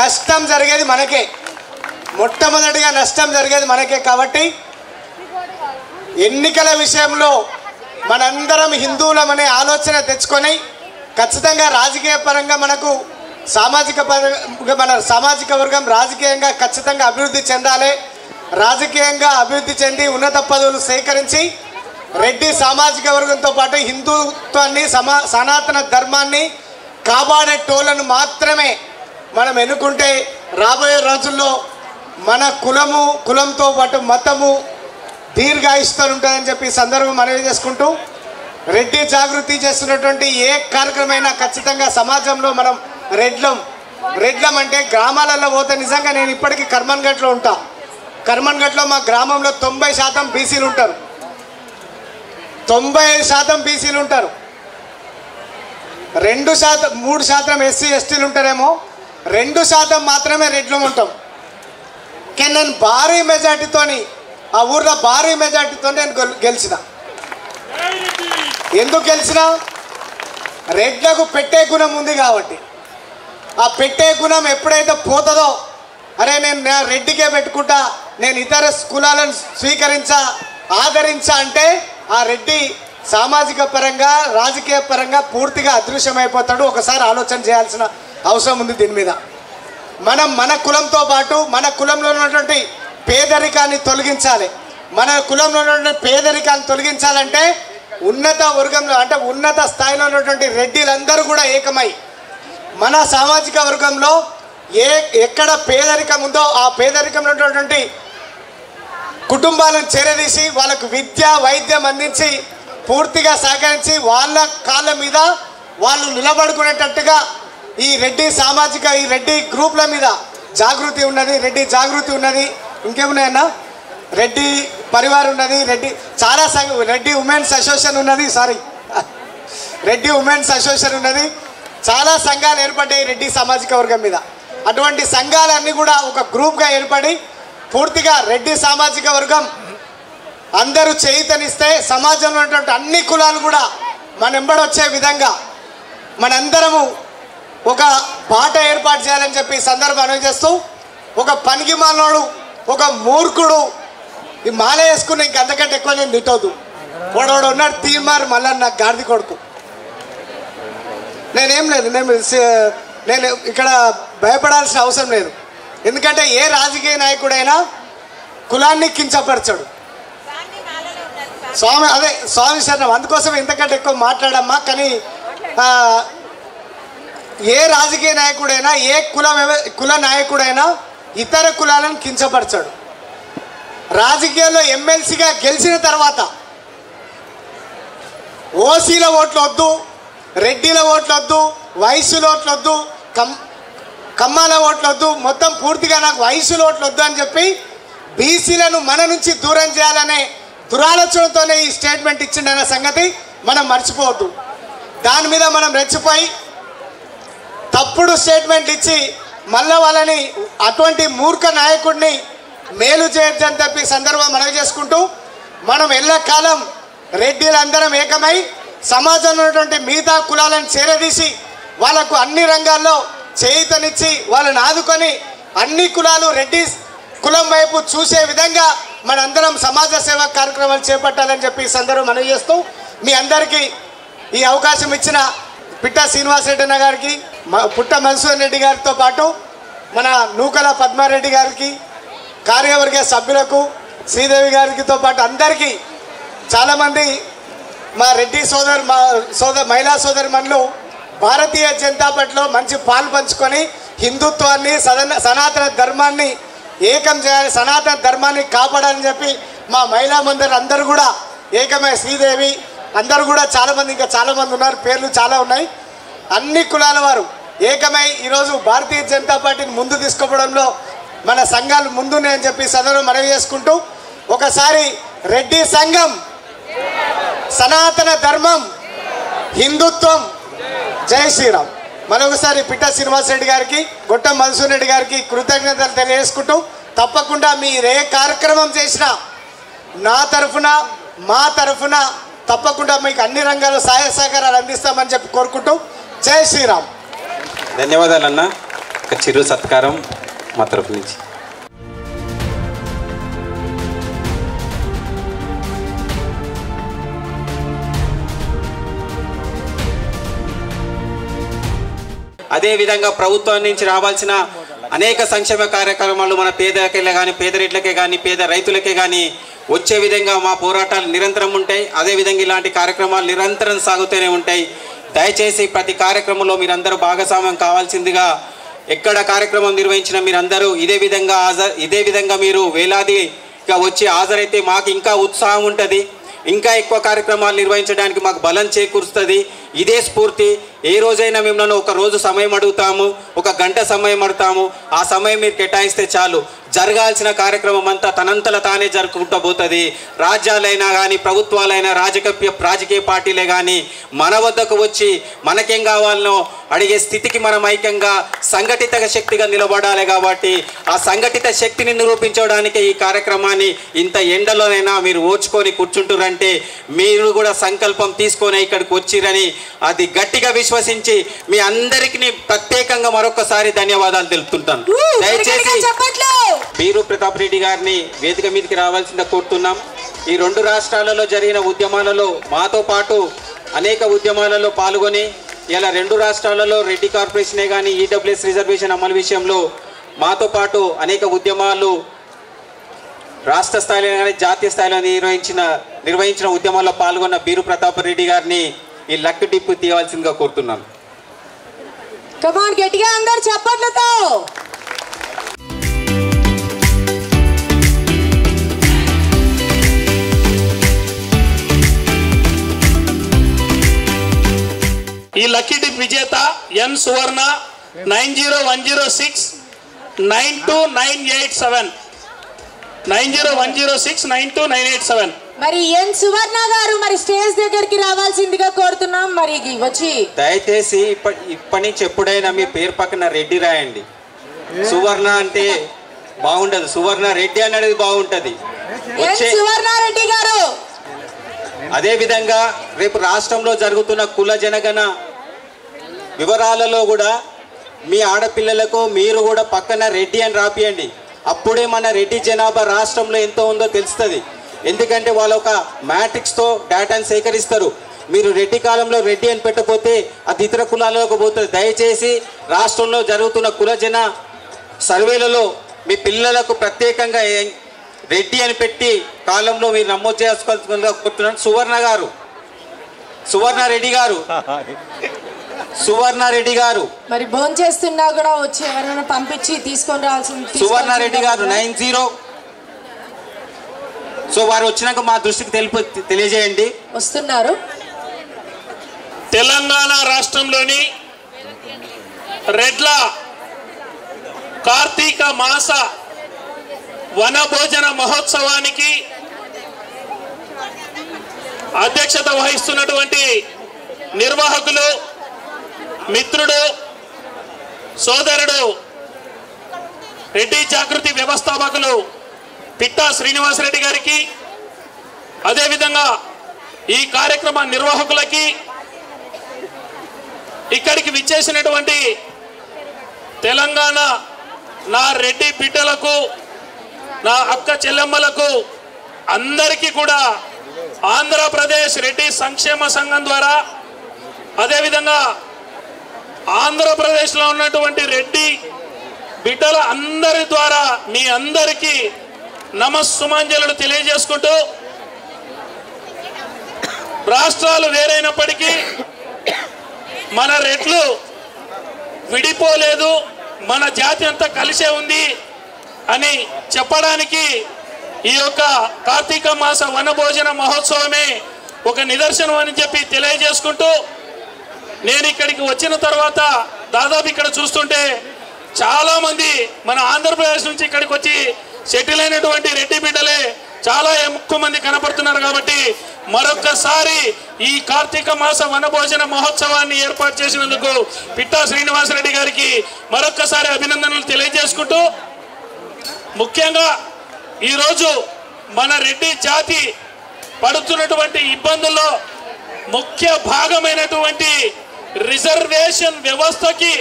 నష్టం జరిగేది మనకే, మొట్టమొదటిగా నష్టం జరిగేది మనకే. కాబట్టి ఎన్నికల విషయంలో మనందరం హిందువులమనే ఆలోచన తెచ్చుకొని ఖచ్చితంగా రాజకీయ పరంగా మనకు మన సామాజిక వర్గం రాజకీయంగా ఖచ్చితంగా అభివృద్ధి చెందాలి. రాజకీయంగా అభివృద్ధి చెంది ఉన్నత పదవులు సేకరించి రెడ్డి సామాజిక వర్గంతో పాటు హిందుత్వాన్ని సనాతన ధర్మాన్ని కాపాడే టోళ్లను మాత్రమే మనం ఎన్నుకుంటే రాబోయే రోజుల్లో మన కులంతో పాటు మతము దీర్ఘాయుష్తో ఉంటుందని చెప్పి సందర్భం మనవి చేసుకుంటూ, రెడ్డి జాగృతి చేస్తున్నటువంటి ఏ కార్యక్రమైనా ఖచ్చితంగా సమాజంలో మనం రెడ్లం అంటే గ్రామాలలో పోతే నిజంగా నేను ఇప్పటికీ కర్మన్ఘట్లో ఉంటా. కర్మన్ఘట్లో మా గ్రామంలో 90% బీసీలు ఉంటారు, 95% బీసీలు ఉంటారు, 2%, 3% ఎస్సీ ఎస్టీలు ఉంటారేమో, 2% మాత్రమే రెడ్లు ఉంటాం. కానీ నేను భారీ మెజార్టీతోని ఆ ఊర్లో భారీ మెజార్టీతో నేను గెలిచిన. ఎందుకు గెలిచిన? రెడ్లకు పెట్టే గుణం ఉంది కాబట్టి. ఆ పెట్టే గుణం ఎప్పుడైతే పోతుందో, అరే నేను రెడ్డికే పెట్టుకుంటా, నేను ఇతర కులాలను ఆదరించా అంటే ఆ రెడ్డి సామాజిక పరంగా రాజకీయ పరంగా పూర్తిగా అదృశ్యమైపోతాడు. ఒకసారి ఆలోచన చేయాల్సిన అవసరం ఉంది దీని మీద. మన కులంతో పాటు మన కులంలో ఉన్నటువంటి పేదరికాన్ని తొలగించాలి. మన కులంలో ఉన్నటువంటి పేదరికాన్ని తొలగించాలంటే ఉన్నత వర్గంలో అంటే ఉన్నత స్థాయిలో ఉన్నటువంటి రెడ్డిలందరూ కూడా ఏకమై మన సామాజిక వర్గంలో ఎక్కడ పేదరికం ఉందో ఆ పేదరికంలో ఉన్నటువంటి కుటుంబాలను చేరదీసి వాళ్ళకు విద్య వైద్యం అందించి పూర్తిగా సహకరించి వాళ్ళ కాళ్ళ మీద వాళ్ళు నిలబడుకునేటట్టుగా ఈ రెడ్డి గ్రూప్ల మీద జాగృతి ఉన్నది. రెడ్డి జాగృతి ఉన్నది, ఇంకేమున్నాయన్నా, రెడ్డి పరివార్ ఉన్నది, రెడ్డి ఉమెన్స్ అసోసియేషన్ ఉన్నది, రెడ్డి ఉమెన్స్ అసోసియేషన్ ఉన్నది. చాలా సంఘాలు ఏర్పడ్డాయి రెడ్డి సామాజిక వర్గం మీద. అటువంటి సంఘాలన్నీ కూడా ఒక గ్రూప్గా ఏర్పడి పూర్తిగా రెడ్డి సామాజిక వర్గం అందరూ చేయితనిస్తే సమాజంలో ఉన్నటువంటి అన్ని కులాలు కూడా మన వెంబడొచ్చే విధంగా మనందరము ఒక బాట ఏర్పాటు చేయాలని చెప్పి ఈ సందర్భం అనుభవిస్తూ, ఒక పనికి మాలోడు, ఒక మూర్ఖుడు ఈ మాల వేసుకుని ఇంకంతకంటే ఎక్కువ నేను తిట్టవద్దు. వాడు ఉన్నాడు తీర్మారు మళ్ళీ నాకు గాడిది కొడుకు. నేనేం లేదు, నేను ఇక్కడ భయపడాల్సిన అవసరం లేదు. ఎందుకంటే ఏ రాజకీయ నాయకుడైనా కులాన్ని కించపరచడు. స్వామి శరణం. అందుకోసం ఇంతకంటే ఎక్కువ మాట్లాడమ్మా. కానీ ఏ రాజకీయ నాయకుడైనా ఏ కుల నాయకుడైనా ఇతర కులాలను కించపరచడు. రాజకీయాల్లో ఎమ్మెల్సీగా గెలిచిన తర్వాత ఓసీల ఓట్లు వద్దు, రెడ్డిల ఓట్లు వద్దు, వైశ్యుల ఓట్లు వద్దు, కమ్మాల ఓట్లు వద్దు, మొత్తం పూర్తిగా నాకు వైశ్యుల ఓట్లు వద్దు అని చెప్పి బీసీలను మన నుంచి దూరం చేయాలనే దురాలోచనతోనే ఈ స్టేట్మెంట్ ఇచ్చిండన్న సంగతి మనం మర్చిపోవద్దు. దాని మీద మనం రెచ్చిపోయి తప్పుడు స్టేట్మెంట్ ఇచ్చి మళ్ళీ వాళ్ళని అటువంటి మూర్ఖ నాయకుడిని మేలు చేయొచ్చని చెప్పి సందర్భం మనవి చేసుకుంటూ, మనం ఎల్లకాలం రెడ్డిలందరం ఏకమై సమాజంలో ఉన్నటువంటి మిగతా కులాలను చేరదీసి వాళ్ళకు అన్ని రంగాల్లో చేయూతనిచ్చి వాళ్ళని ఆదుకొని అన్ని కులాలు రెడ్డి కులం వైపు చూసే విధంగా మనందరం సమాజ సేవా కార్యక్రమాలు చేపట్టాలని చెప్పి ఈ సందర్భం మనవి చేస్తూ, మీ అందరికీ ఈ అవకాశం ఇచ్చిన పిట్ట శ్రీనివాసరెడ్డి అన్న గారికి, పుట్ట మధుసూదన్ రెడ్డి గారితో పాటు మన నూకల పద్మారెడ్డి గారికి, కార్యవర్గ సభ్యులకు, శ్రీదేవి గారితో పాటు అందరికీ చాలామంది మా రెడ్డి మహిళా సోదరిమణులు భారతీయ జనతా పార్టీలో మంచి పాలు పంచుకొని హిందుత్వాన్ని సనాతన ధర్మాన్ని ఏకం చేయాలి, సనాతన ధర్మాన్ని కాపాడాలని చెప్పి మా మహిళా మందరు అందరూ కూడా ఏకమై, శ్రీదేవి అందరూ కూడా చాలామంది, ఇంకా చాలామంది ఉన్నారు, పేర్లు చాలా ఉన్నాయి. అన్ని కులాల వారు ఏకమై ఈరోజు భారతీయ జనతా పార్టీని ముందు తీసుకుపోవడంలో మన సంఘాలు ముందున్నాయని చెప్పి సదరు మనవి చేసుకుంటూ, ఒకసారి రెడ్డి సంఘం, సనాతన ధర్మం, హిందుత్వం, జై శ్రీరామ్. మరొకసారి పిట్ట శ్రీనివాసరెడ్డి గారికి, గొట్టం మధుసూదన్ రెడ్డి గారికి కృతజ్ఞతలు తెలియజేసుకుంటూ, తప్పకుండా మీరు ఏ కార్యక్రమం చేసినా నా తరఫున మా తరఫున తప్పకుండా మీకు అన్ని రంగాల్లో సహాయ సహకారాలు అందిస్తామని చెప్పి కోరుకుంటూ, జై శ్రీరామ్. ధన్యవాదాలన్న. ఒక చిరు సత్కారం మా తరఫు నుంచి. అదేవిధంగా ప్రభుత్వం నుంచి రావాల్సిన అనేక సంక్షేమ కార్యక్రమాలు మన పేదలకే కానీ, పేదరెడ్లకే కానీ, పేద రైతులకే కానీ వచ్చే విధంగా మా పోరాటాలు నిరంతరం ఉంటాయి. అదేవిధంగా ఇలాంటి కార్యక్రమాలు నిరంతరం సాగుతూనే ఉంటాయి. దయచేసి ప్రతి కార్యక్రమంలో మీరందరూ భాగస్వామ్యం కావాల్సిందిగా, ఎక్కడ కార్యక్రమం నిర్వహించినా మీరందరూ ఇదే విధంగా మీరు వేలాదిగా వచ్చి హాజరైతే మాకు ఇంకా ఉత్సాహం ఉంటుంది, ఇంకా ఎక్కువ కార్యక్రమాలు నిర్వహించడానికి మాకు బలం చేకూరుస్తుంది. ఇదే స్ఫూర్తి. ఏ రోజైనా మిమ్మల్ని ఒక రోజు సమయం అడుగుతాము, ఒక గంట సమయం అడుగుతాము, ఆ సమయం మీరు కేటాయిస్తే చాలు. జరగాల్సిన కార్యక్రమం అంతా తనంతల తానే జరుపుకుంటూ పోతుంది. రాజ్యాలైనా కానీ, ప్రభుత్వాలైనా, రాజకీయ పార్టీలే కానీ మన వద్దకు వచ్చి మనకేం కావాలనో అడిగే స్థితికి మనం ఐక్యంగా సంఘటిత శక్తిగా నిలబడాలి. కాబట్టి ఆ సంఘటిత శక్తిని నిరూపించడానికి ఈ కార్యక్రమాన్ని ఇంత ఎండలోనైనా మీరు ఓర్చుకొని కూర్చుంటురంటే మీరు కూడా సంకల్పం తీసుకొని ఇక్కడికి వచ్చిరని అది గట్టిగా విశ్వసించి మీ అందరికీ ప్రత్యేకంగా మరొకసారి ధన్యవాదాలు తెలుపుతుంటాను. దయచేసి బీరు ప్రతాప్ రెడ్డి గారిని వేదిక మీదకి రావాల్సిందిగా కోరుతున్నాం. ఈ 2 రాష్ట్రాలలో జరిగిన ఉద్యమాలలో మాతో పాటు అనేక ఉద్యమాలలో పాల్గొని ఇలా 2 రాష్ట్రాలలో రెడ్డి కార్పొరేషనే కానీ, ఈడబ్ల్యూఎస్ రిజర్వేషన్ అమలు విషయంలో మాతో పాటు అనేక ఉద్యమాలు రాష్ట్ర స్థాయిలో కానీ జాతీయ స్థాయిలో నిర్వహించిన ఉద్యమాల్లో పాల్గొన్న బీరు ప్రతాప్ రెడ్డి గారిని ఈ లక్ డిప్పు తీయవలసిందిగా కోరుతున్నాను. కమాన్ గట్టిగా అందరూ చప్పట్లతో. ఈ లక్కీ డిప్ విజేత ఎన్ సువర్ణ 90106 92987 90106 92987. మరి ఎన్ సువర్ణ గారు మరి స్టేజ్ దగ్గరికి రావాల్సిందిగా కోరుతున్నాం. మరి వచ్చి దయచేసి ఇప్పటి నుంచి ఎప్పుడైనా మీ పేరు పక్కన రెడ్డి రాయండి. సువర్ణ అంటే బాగుండదు, సువర్ణ రెడ్డి అనేది బాగుంటది. సువర్ణ రెడ్డి గారు అదే విధంగా రేపు రాష్ట్రంలో జరుగుతున్న కుల జనగణ వివరాలలో కూడా మీ ఆడపిల్లలకు మీరు కూడా పక్కన రెడ్డి అని రాపియండి. అప్పుడే మన రెడ్డి జనాభా రాష్ట్రంలో ఎంతో ఉందో తెలుస్తుంది. ఎందుకంటే వాళ్ళు ఒక మ్యాట్రిక్స్తో డేటాను సేకరిస్తారు. మీరు రెడ్డి కాలంలో రెడ్డి అని పెట్టకపోతే అది ఇతర కులాలకు పోతుంది. దయచేసి రాష్ట్రంలో జరుగుతున్న కుల జన సర్వేలలో మీ పిల్లలకు ప్రత్యేకంగా రెడ్డి అని పెట్టి కాలంలో మీరు నమోదు చేసుకోవాలనుకుంటున్నాను. సువర్ణ రెడ్డి గారు మరి భోజనం చేస్తున్నా కూడా వచ్చి ఎవరైనా పంపించి తీసుకొని రావాల్సింది. సువర్ణ రెడ్డి గారు 90. సో వారు వచ్చినాక మా దృష్టికి తెలియజేయండి. వస్తున్నారు. తెలంగాణ రాష్ట్రంలోని రెడ్ల కార్తీక మాస వనభోజన మహోత్సవానికి అధ్యక్షత వహిస్తున్నటువంటి నిర్వాహకులు, మిత్రుడు, సోదరుడు, రెడ్డి జాగృతి వ్యవస్థాపకులు పిట్టా శ్రీనివాసరెడ్డి గారికి, అదేవిధంగా ఈ కార్యక్రమ నిర్వాహకులకి, ఇక్కడికి విచ్చేసినటువంటి తెలంగాణ నా రెడ్డి బిడ్డలకు, నా అక్క చెల్లెమ్మలకు అందరికీ కూడా ఆంధ్రప్రదేశ్ రెడ్డి సంక్షేమ సంఘం ద్వారా, అదేవిధంగా ఆంధ్రప్రదేశ్లో ఉన్నటువంటి రెడ్డి బిడ్డల అందరి ద్వారా మీ అందరికీ నమస్సుమాంజలు తెలియజేసుకుంటూ, రాష్ట్రాలు వేరైనప్పటికీ మన రెడ్లు విడిపోలేదు, మన జాతి అంతా కలిసే ఉంది అని చెప్పడానికి ఈ యొక్క కార్తీక మాస వనభోజన మహోత్సవమే ఒక నిదర్శనం అని చెప్పి తెలియజేసుకుంటూ, నేను ఇక్కడికి వచ్చిన తర్వాత దాదాపు ఇక్కడ చూస్తుంటే చాలామంది మన ఆంధ్రప్రదేశ్ నుంచి ఇక్కడికి వచ్చి సెటిల్ అయినటువంటి రెడ్డి బిడ్డలే చాలా ఎక్కువ మంది కనపడుతున్నారు. కాబట్టి మరొక్కసారి ఈ కార్తీక మాస వనభోజన మహోత్సవాన్ని ఏర్పాటు చేసినందుకు పిట్టా శ్రీనివాసరెడ్డి గారికి మరొక్కసారి అభినందనలు తెలియజేసుకుంటూ, ముఖ్యంగా ఈరోజు మన రెడ్డి జాతి పడుతున్నటువంటి ఇబ్బందుల్లో ముఖ్య భాగమైనటువంటి రిజర్వేషన్ వ్యవస్థకి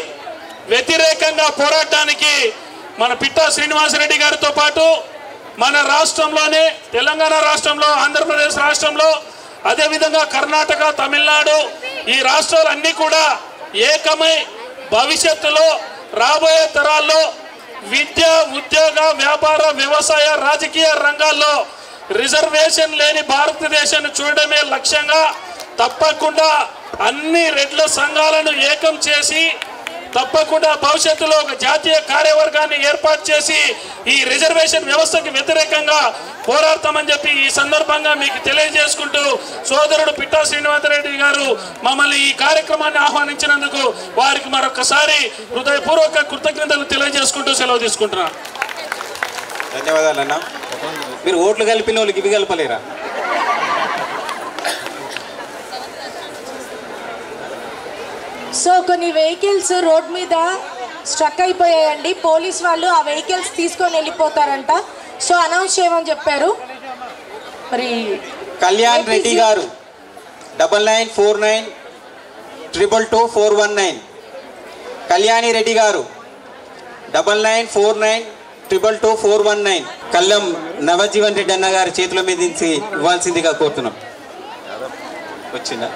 వ్యతిరేకంగా పోరాటానికి మన పిట్టా శ్రీనివాసరెడ్డి గారితో పాటు మన రాష్ట్రంలోనే తెలంగాణ రాష్ట్రంలో, ఆంధ్రప్రదేశ్ రాష్ట్రంలో, అదేవిధంగా కర్ణాటక, తమిళనాడు ఈ రాష్ట్రాలన్నీ కూడా ఏకమై భవిష్యత్తులో రాబోయే తరాల్లో విద్య, ఉద్యోగ, వ్యాపార, వ్యవసాయ, రాజకీయ రంగాల్లో రిజర్వేషన్ లేని భారతదేశాన్ని చూడడమే లక్ష్యంగా తప్పకుండా అన్ని రెడ్ల సంఘాలను ఏకం చేసి తప్పకుండా భవిష్యత్తులో ఒక జాతీయ కార్యవర్గాన్ని ఏర్పాటు చేసి ఈ రిజర్వేషన్ వ్యవస్థకి వ్యతిరేకంగా పోరాడతామని చెప్పి ఈ సందర్భంగా మీకు తెలియజేసుకుంటూ, సోదరుడు పిట్టా శ్రీనివాసరెడ్డి గారు మమ్మల్ని ఈ కార్యక్రమాన్ని ఆహ్వానించినందుకు వారికి మరొకసారి హృదయపూర్వక కృతజ్ఞతలు తెలియజేసుకుంటూ సెలవు తీసుకుంటున్నాను. ధన్యవాదాలన్న. మీరు ఓట్లు కలిపిన వాళ్ళకి ఇవి కలపలేరా? సో కొన్ని వెహికల్స్ రోడ్ మీద స్ట్రక్ అయిపోయాయండి. పోలీస్ వాళ్ళు ఆ వెహికల్స్ తీసుకొని వెళ్ళిపోతారంట. సో అనౌన్స్ చేయమని చెప్పారు. మరి కళ్యాణ్ రెడ్డి గారు 9949222419, కళ్యాణి రెడ్డి గారు 9949222419, కల్లం నవజీవన్ రెడ్డి అన్న గారి చేతుల మీద ఇవ్వాల్సిందిగా కోరుతున్నాం. వచ్చిందా?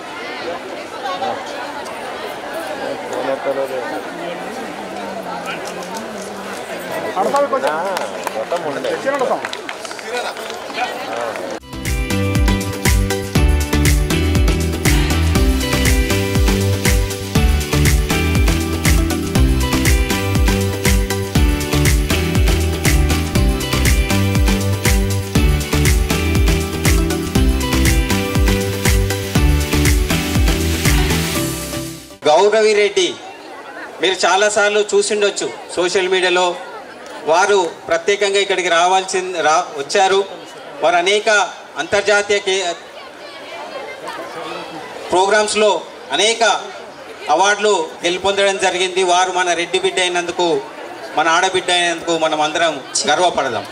గౌరవి రెడ్డి మీరు చాలాసార్లు చూసిండొచ్చు సోషల్ మీడియాలో. వారు ప్రత్యేకంగా ఇక్కడికి వచ్చారు. వారు అనేక అంతర్జాతీయ ప్రోగ్రామ్స్లో అనేక అవార్డులు గెలుపొందడం జరిగింది. వారు మన రెడ్డి బిడ్డ అయినందుకు, మన ఆడబిడ్డ అయినందుకు మనం అందరం గర్వపడదాం.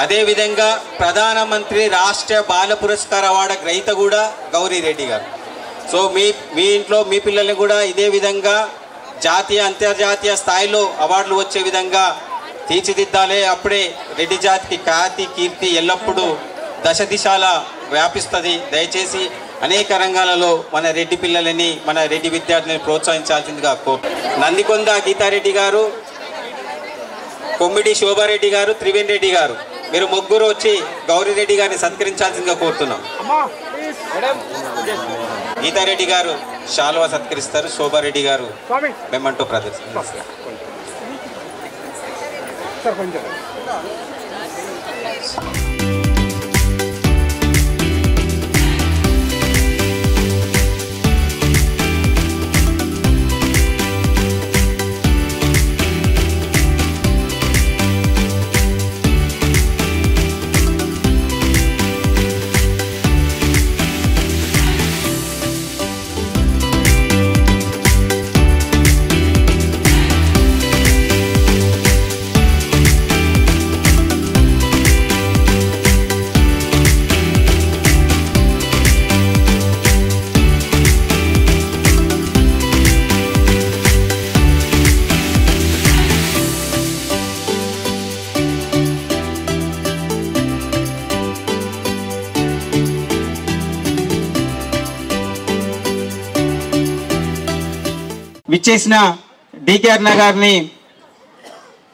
అదేవిధంగా ప్రధానమంత్రి రాష్ట్ర బాల పురస్కార అవార్డు గ్రహీత కూడా గౌరీ రెడ్డి గారు. సో మీ ఇంట్లో మీ పిల్లల్ని కూడా ఇదే విధంగా జాతీయ అంతర్జాతీయ స్థాయిలో అవార్డులు వచ్చే విధంగా తీర్చిదిద్దాలి. అప్పుడే రెడ్డి జాతికి ఖ్యాతి కీర్తి ఎల్లప్పుడూ దశ దిశాల వ్యాపిస్తుంది. దయచేసి అనేక రంగాలలో మన రెడ్డి పిల్లలని, మన రెడ్డి విద్యార్థులను ప్రోత్సహించాల్సిందిగా నందికొండ గీతారెడ్డి గారు, కొమ్మిడి శోభారెడ్డి గారు, త్రివేణి రెడ్డి గారు, మీరు ముగ్గురు వచ్చి గౌరీ రెడ్డి గారిని సత్కరించాల్సిందిగా కోరుతున్నాం. గీతారెడ్డి గారు శాలువా సత్కరిస్తారు, శోభారెడ్డి గారు మెమంటో ప్రదర్శిస్తారు. విచ్చేసిన డికే అన్న గారిని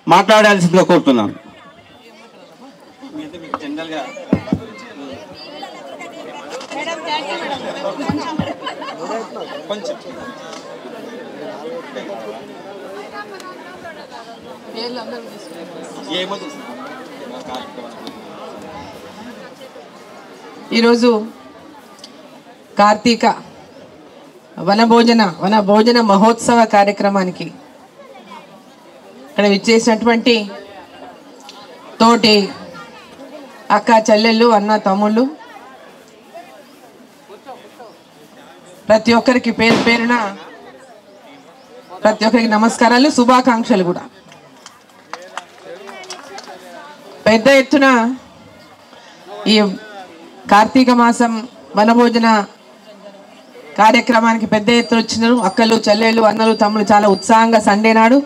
మాట్లాడాల్సిందిగా కోరుతున్నాను. ఈరోజు కార్తీక వనభోజన మహోత్సవ కార్యక్రమానికి ఇక్కడ విచ్చేసినటువంటి తోటి అక్క చెల్లెళ్ళు, అన్న తమ్ముళ్ళు, ప్రతి ఒక్కరికి పేరు పేరున ప్రతి ఒక్కరికి నమస్కారాలు, శుభాకాంక్షలు కూడా. పెద్ద ఎత్తున ఈ కార్తీక మాసం వనభోజన కార్యక్రమానికి పెద్ద ఎత్తున వచ్చినారు అక్కలు, చెల్లెళ్ళు, అన్నలు, తమ్ముళ్ళు. చాలా ఉత్సాహంగా సండే నాడు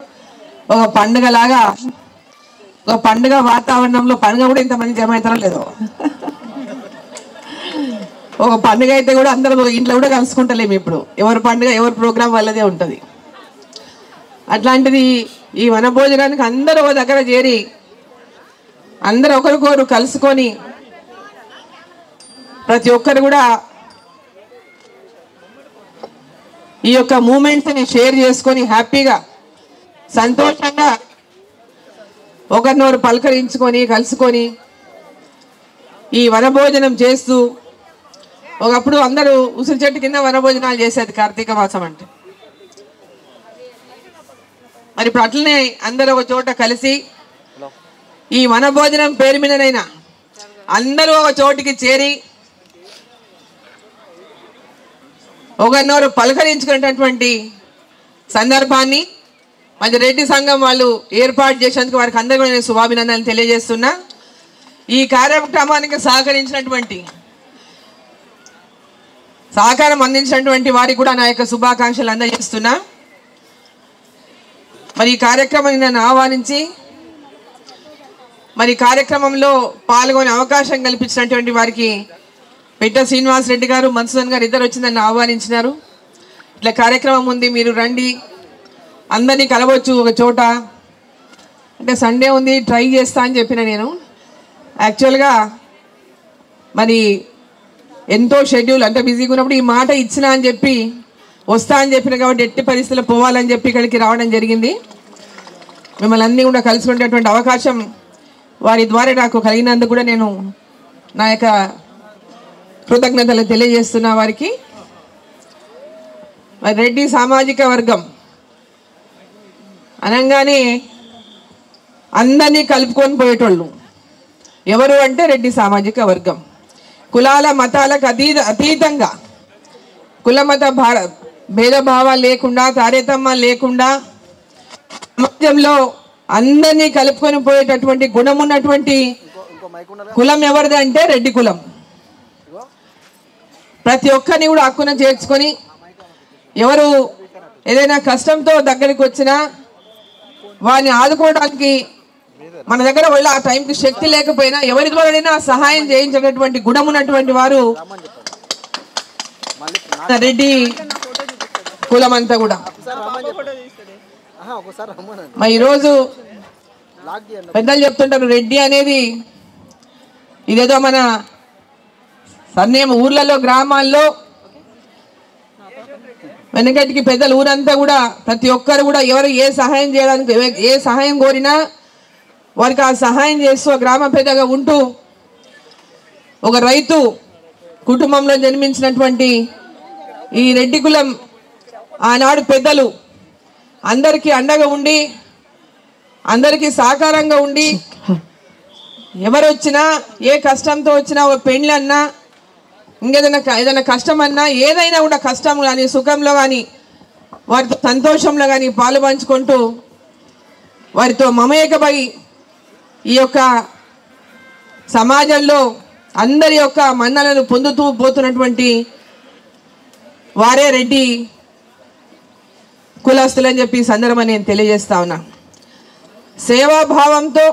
ఒక పండుగలాగా, ఒక పండుగ వాతావరణంలో, పండుగ కూడా ఇంతమంది జమ అవుతారో లేదో, ఒక పండుగ అయితే కూడా అందరం ఇంట్లో కూడా కలుసుకుంటలేము. ఇప్పుడు ఎవరి పండుగ ఎవరి ప్రోగ్రాం వాళ్ళదే ఉంటుంది. అట్లాంటిది ఈ వనభోజనానికి అందరూ ఒక దగ్గర చేరి అందరూ ఒకరికొకరు కలుసుకొని ప్రతి ఒక్కరు కూడా ఈ యొక్క మూమెంట్స్ని షేర్ చేసుకొని హ్యాపీగా సంతోషంగా ఒకరినొకరు పలకరించుకొని కలుసుకొని ఈ వనభోజనం చేస్తూ, ఒకప్పుడు అందరూ ఉసిరి చెట్టు కింద వనభోజనాలు చేసేది కార్తీక మాసం అంటే. మరి ఇప్పుడు అట్లనే అందరూ ఒక చోట కలిసి ఈ వనభోజనం పేరు మీదనైనా అందరూ ఒక చోటికి చేరి ఒకరినొకరు పలకరించుకునేటటువంటి సందర్భాన్ని మరి రెడ్డి సంఘం వాళ్ళు ఏర్పాటు చేసేందుకు వారికి అందరికీ నేను శుభాభినందనలు తెలియజేస్తున్నా. ఈ కార్యక్రమానికి సహకారం అందించినటువంటి వారికి కూడా నా యొక్క శుభాకాంక్షలు అందజేస్తున్నా. మరి ఈ కార్యక్రమాన్ని నన్ను ఆహ్వానించి మరి కార్యక్రమంలో పాల్గొనే అవకాశం కల్పించినటువంటి వారికి పిట్ట శ్రీనివాస్ రెడ్డి గారు, మన్సూదన్ గారు ఇద్దరు వచ్చి నన్ను ఆహ్వానించినారు. ఇట్లా కార్యక్రమం ఉంది, మీరు రండి, అందరినీ కలవచ్చు ఒక చోట అంటే. సండే ఉంది, ట్రై చేస్తా అని చెప్పిన నేను. యాక్చువల్గా మరి ఎంతో షెడ్యూల్ అంటే బిజీగా ఉన్నప్పుడు ఈ మాట ఇచ్చినా అని చెప్పి వస్తా అని చెప్పిన కాబట్టి ఎట్టి పరిస్థితుల్లో పోవాలని చెప్పి ఇక్కడికి రావడం జరిగింది. మిమ్మల్ని అన్నీ కూడా కలుసుకునేటటువంటి అవకాశం వారి ద్వారా నాకు కలిగినందుకు కూడా నేను నా యొక్క కృతజ్ఞతలు తెలియజేస్తున్నా వారికి. మరి రెడ్డి సామాజిక వర్గం అనగానే అందరినీ కలుపుకొని పోయేటోళ్ళు. ఎవరు అంటే రెడ్డి సామాజిక వర్గం. కులాల మతాలకు అతీతంగా కుల మత భేదభావాలు లేకుండా తారతమ్యం లేకుండా సమాజంలో అందరినీ కలుపుకొని పోయేటటువంటి గుణం ఉన్నటువంటి కులం ఎవరిది అంటే రెడ్డి కులం. ప్రతి ఒక్కరిని కూడా హక్కున చేర్చుకొని ఎవరు ఏదైనా కష్టంతో దగ్గరికి వచ్చినా వారిని ఆదుకోవడానికి మన దగ్గర వాళ్ళ ఆ టైంకి శక్తి లేకపోయినా ఎవరి ద్వారానైనా సహాయం చేయించేటటువంటి గుణం ఉన్నటువంటి వారు రెడ్డి కులం అంతా కూడా. మరి ఈరోజు పెద్దలు చెప్తుంటారు రెడ్డి అనేది ఇదేదో మన సన్నేమ ఊర్లలో గ్రామాల్లో వెనకటికి పెద్దలు ఊరంతా కూడా ప్రతి ఒక్కరు కూడా ఎవరు ఏ సహాయం చేయడానికి ఏ సహాయం కోరినా వారికి ఆ సహాయం చేస్తూ గ్రామ పెద్దగా ఉంటూ ఒక రైతు కుటుంబంలో జన్మించినటువంటి ఈ రెడ్డి కులం ఆనాడు పెద్దలు అందరికీ అండగా ఉండి అందరికీ సహకారంగా ఉండి ఎవరు వచ్చినా ఏ కష్టంతో వచ్చినా ఒక పెళ్ళన్నా ఏదైనా కష్టం అన్నా ఏదైనా కూడా కష్టం కానీ సుఖంలో కానీ వారితో సంతోషంలో కానీ పాలు పంచుకుంటూ వారితో మమేకమై ఈ యొక్క సమాజంలో అందరి యొక్క మన్నలను పొందుతూ పోతున్నటువంటి వారే రెడ్డి కులస్తులని చెప్పి ఈ సందర్భంగా నేను తెలియజేస్తా ఉన్నా. సేవాభావంతో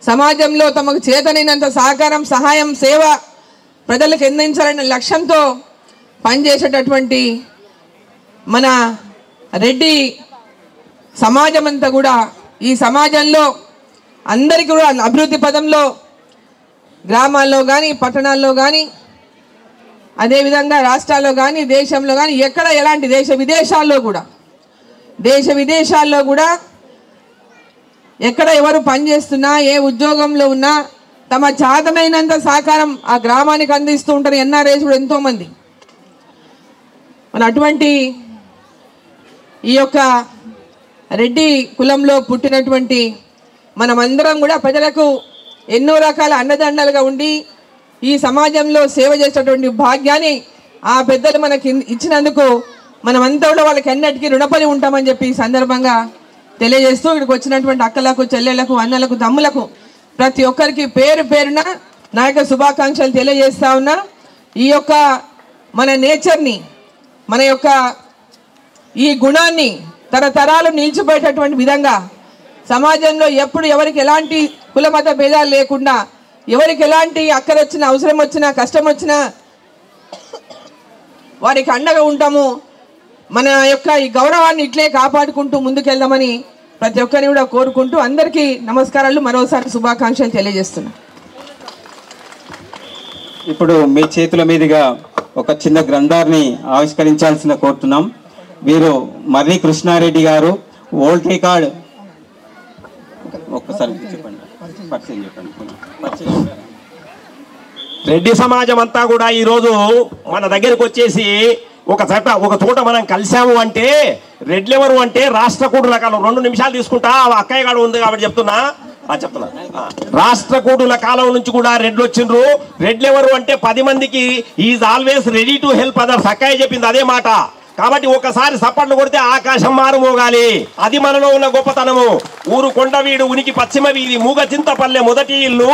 సమాజంలో తమకు చేతనైనంత సహకారం సహాయం సేవ ప్రజలకు అందించాలనే లక్ష్యంతో పనిచేసేటటువంటి మన రెడ్డి సమాజం అంతా కూడా ఈ సమాజంలో అందరికీ కూడా అభివృద్ధి పదంలో గ్రామాల్లో కానీ పట్టణాల్లో కానీ అదేవిధంగా రాష్ట్రాల్లో కానీ దేశంలో కానీ ఎక్కడ ఎలాంటి దేశ విదేశాల్లో కూడా ఎక్కడ ఎవరు పనిచేస్తున్నా ఏ ఉద్యోగంలో ఉన్నా తమ చేతనైనంత సహకారం ఆ గ్రామానికి అందిస్తూ ఉంటారు ఎన్ఆర్ఐస్ కూడా ఎంతోమంది. మన అటువంటి ఈ యొక్క రెడ్డి కులంలో పుట్టినటువంటి మనమందరం కూడా ప్రజలకు ఎన్నో రకాల అండదండలుగా ఉండి ఈ సమాజంలో సేవ చేసేటువంటి భాగ్యాన్ని ఆ పెద్దలు మనకి ఇచ్చినందుకు మనమంతా కూడా వాళ్ళకి అన్నిటికీ రుణపడి ఉంటామని చెప్పి ఈ సందర్భంగా తెలియజేస్తూ ఇక్కడికి వచ్చినటువంటి అక్కలకు చెల్లెళ్లకు అన్నలకు తమ్ములకు ప్రతి ఒక్కరికి పేరు పేరున నా యొక్క శుభాకాంక్షలు తెలియజేస్తా ఉన్నా. ఈ యొక్క మన నేచర్ని మన యొక్క ఈ గుణాన్ని తరతరాలు నిలిచిపోయేటటువంటి విధంగా సమాజంలో ఎప్పుడు ఎవరికి ఎలాంటి కులమత భేదాలు లేకుండా ఎవరికి ఎలాంటి అక్కర వచ్చినా అవసరం వచ్చినా కష్టం వచ్చినా వారికి అండగా ఉంటాము. మన యొక్క ఈ గౌరవాన్ని ఇట్లే కాపాడుకుంటూ ముందుకెళ్దామని ప్రతి ఒక్కరిని కూడా కోరుకుంటూ అందరికీ నమస్కారాలు మరోసారి శుభాకాంక్షలు తెలియజేస్తున్నా. ఇప్పుడు మీ చేతుల మీదుగా ఒక చిన్న గ్రంథాన్ని ఆవిష్కరించాల్సిన కోరుతున్నాం. వీరు మర్రి కృష్ణారెడ్డి గారు వరల్డ్ రికార్డ్ ఒక్కసారి చెప్పండి. రెడ్డి సమాజం అంతా కూడా ఈరోజు మన దగ్గరకు వచ్చేసి ఒక చోట మనం కలిసాము అంటే రెడ్లెవరు అంటే రాష్ట్రకూటు రకాలు 2 నిమిషాలు తీసుకుంటా అక్కయ్య గాడు ఉంది కాబట్టి చెప్తున్నా రాష్ట్రకూటుల కాలం నుంచి కూడా రెడ్లు వచ్చిండ్రు. రెడ్లెవరు అంటే 10 మందికి is always ready to help others. అక్కయ్య చెప్పింది అదే మాట. కాబట్టి ఒకసారి సప్పట్లు కొడితే ఆకాశం మారుమోగాలి. అది మనలో ఉన్న గొప్పతనము. ఊరు కొండవీడు ఉనికి పశ్చిమ వీధి మూగ చింతపల్లె మొదటి ఇల్లు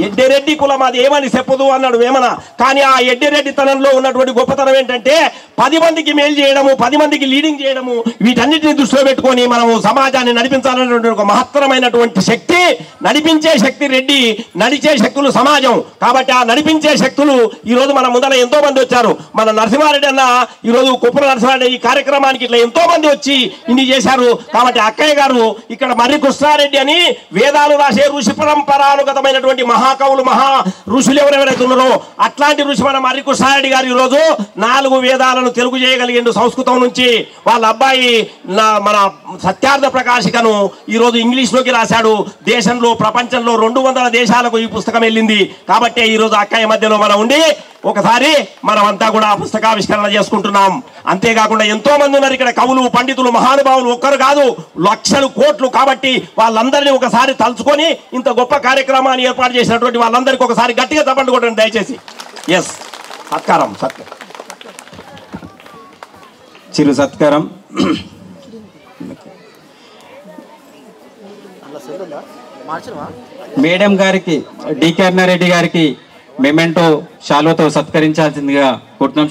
ఎడ్డెరెడ్డి కులం అది ఏమని చెప్పదు అన్నాడు వేమన. కానీ ఆ ఎడ్డెరెడ్డి తనంలో ఉన్నటువంటి గొప్పతనం ఏంటంటే 10 మందికి మేలు చేయడము, 10 మందికి లీడింగ్ చేయడము, వీటన్నిటిని దృష్టిలో పెట్టుకొని మనము సమాజాన్ని నడిపించాలనేటువంటి ఒక మహత్తరమైనటువంటి శక్తి, నడిపించే శక్తి రెడ్డి, నడిచే శక్తులు సమాజం. కాబట్టి ఆ నడిపించే శక్తులు ఈరోజు మన ముందర ఎంతో మంది వచ్చారు. మన నరసింహారెడ్డి అన్న ఈరోజు కుప్పల నరసింహారెడ్డి ఈ కార్యక్రమానికి ఇట్లా ఎంతో మంది వచ్చి ఇన్ని చేశారు. కాబట్టి అక్కయ్య గారు ఇక్కడ మర్రి కృష్ణారెడ్డి అని వేదాలు రాసే ఋషి పరంపరానుగతమైనటువంటి మహాకవులు మహా ఋషులు ఎవరెవరైతే ఉన్నారో అట్లాంటి ఋషి మన మర్రి కృష్ణారెడ్డి గారు ఈరోజు 4 వేదాలను తెలుగు చేయగలిగిండు సంస్కృతం నుంచి. వాళ్ళ అబ్బాయి మన సత్యార్థ ప్రకాశికను ఈరోజు ఇంగ్లీష్లోకి రాశాడు. దేశంలో ప్రపంచంలో 200 దేశాలకు ఈ పుస్తకం వెళ్ళింది. కాబట్టి ఈరోజు అక్కయ్య మధ్యలో మనం ఉండి ఒకసారి మనమంతా కూడా పుస్తకావిష్కరణ చేసుకుంటున్నాం. అంతేకాకుండా ఎంతో మంది ఉన్నారు ఇక్కడ, కవులు, పండితులు, మహానుభావులు, ఒక్కరు కాదు లక్షలు కోట్లు. కాబట్టి వాళ్ళందరినీ ఒకసారి తలుచుకొని ఇంత గొప్ప కార్యక్రమాన్ని ఏర్పాటు చేసినటువంటి వాళ్ళందరికీ ఒకసారి గట్టిగా తప్పండి కొట్టండి దయచేసి. ఎస్, సత్కారం. చిరు సత్కారం. మేడం గారికి, డికే అన్నారెడ్డి గారికి మెమెంటో శాలువతో సత్కరించాల్సిందిగా కోరుతున్నాం.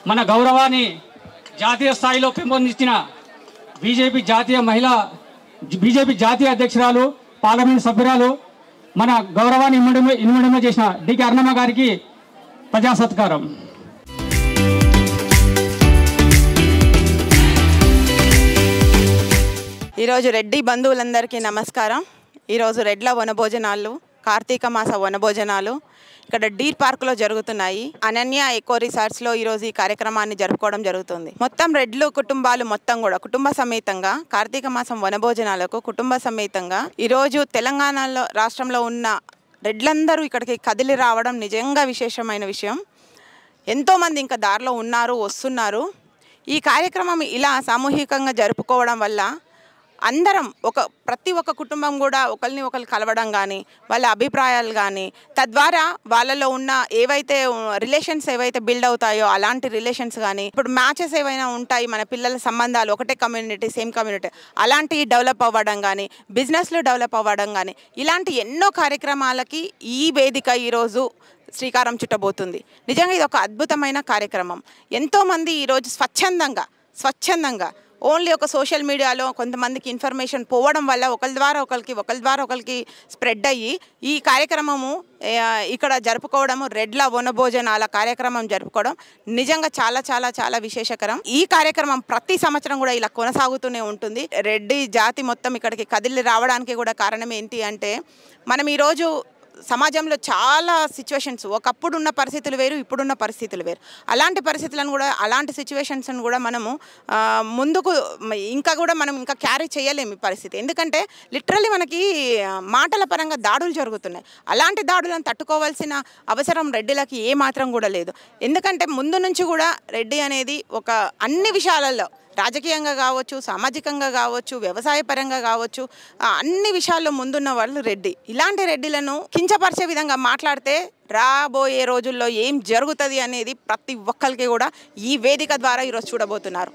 మన గౌరవాన్ని జాతీయ స్థాయిలో పెంపొందించిన బీజేపీ జాతీయ అధ్యక్షురాలు, పార్లమెంట్ సభ్యురాలు, మన గౌరవాన్ని ఇనుమడింప చేసిన డికే అరుణమ్మ గారికి ప్రజా సత్కారం. ఈరోజు రెడ్డి బంధువులందరికీ నమస్కారం. ఈరోజు రెడ్ల వనభోజనాలు, కార్తీక మాస వనభోజనాలు ఇక్కడ డీర్ పార్క్లో జరుగుతున్నాయి. అనన్య ఎకో రిసార్ట్స్లో ఈరోజు ఈ కార్యక్రమాన్ని జరుపుకోవడం జరుగుతుంది. మొత్తం రెడ్లు కుటుంబాలు మొత్తం కూడా కుటుంబ సమేతంగా కార్తీక మాసం వనభోజనాలకు కుటుంబ సమేతంగా ఈరోజు తెలంగాణలో రాష్ట్రంలో ఉన్న రెడ్లందరూ ఇక్కడికి కదిలి రావడం నిజంగా విశేషమైన విషయం. ఎంతోమంది ఇంకా దారిలో ఉన్నారు, వస్తున్నారు. ఈ కార్యక్రమం ఇలా సామూహికంగా జరుపుకోవడం వల్ల అందరం ప్రతి ఒక్క కుటుంబం కూడా ఒకరిని ఒకరు కలవడం కానీ, వాళ్ళ అభిప్రాయాలు కానీ, తద్వారా వాళ్ళలో ఉన్న ఏవైతే రిలేషన్స్ ఏవైతే బిల్డ్ అవుతాయో అలాంటి రిలేషన్స్ కానీ, ఇప్పుడు మ్యాచెస్ ఏవైనా ఉంటాయి మన పిల్లల సంబంధాలు, ఒకటే కమ్యూనిటీ సేమ్ కమ్యూనిటీ అలాంటివి డెవలప్ అవ్వడం కానీ, బిజినెస్లు డెవలప్ అవ్వడం కానీ, ఇలాంటి ఎన్నో కార్యక్రమాలకి ఈ వేదిక ఈరోజు శ్రీకారం చుట్టబోతుంది. నిజంగా ఇది ఒక అద్భుతమైన కార్యక్రమం. ఎంతోమంది ఈరోజు స్వచ్ఛందంగా ఓన్లీ ఒక సోషల్ మీడియాలో కొంతమందికి ఇన్ఫర్మేషన్ పోవడం వల్ల ఒకరి ద్వారా ఒకరికి స్ప్రెడ్ అయ్యి ఈ కార్యక్రమము ఇక్కడ జరుపుకోవడము, రెడ్ల వనభోజనాల కార్యక్రమం జరుపుకోవడం నిజంగా చాలా చాలా చాలా విశేషకరం. ఈ కార్యక్రమం ప్రతి సంవత్సరం కూడా ఇలా కొనసాగుతూనే ఉంటుంది. రెడ్డి జాతి మొత్తం ఇక్కడికి కదిలి రావడానికి కూడా కారణం ఏంటి అంటే, మనం ఈరోజు సమాజంలో చాలా సిచ్యువేషన్స్, ఒకప్పుడు ఉన్న పరిస్థితులు వేరు, ఇప్పుడున్న పరిస్థితులు వేరు. అలాంటి పరిస్థితులను కూడా, అలాంటి సిచ్యువేషన్స్ని కూడా మనము ముందుకు ఇంకా క్యారీ చేయలేము ఈ పరిస్థితి. ఎందుకంటే లిటరల్లీ మనకి మాటల పరంగా దాడులు జరుగుతున్నాయి. అలాంటి దాడులను తట్టుకోవాల్సిన అవసరం రెడ్డిలకి ఏమాత్రం కూడా లేదు. ఎందుకంటే ముందు నుంచి కూడా రెడ్డి అనేది ఒక అన్ని విషయాలలో, రాజకీయంగా కావచ్చు, సామాజికంగా కావచ్చు, వ్యవసాయ పరంగా కావచ్చు, అన్ని విషయాల్లో ముందున్న వాళ్ళు రెడ్డి. ఇలాంటి రెడ్డిలను కించపరిచే విధంగా మాట్లాడితే రాబోయే రోజుల్లో ఏం జరుగుతుంది అనేది ప్రతి ఒక్కరికి కూడా ఈ వేదిక ద్వారా ఈరోజు చూడబోతున్నారు.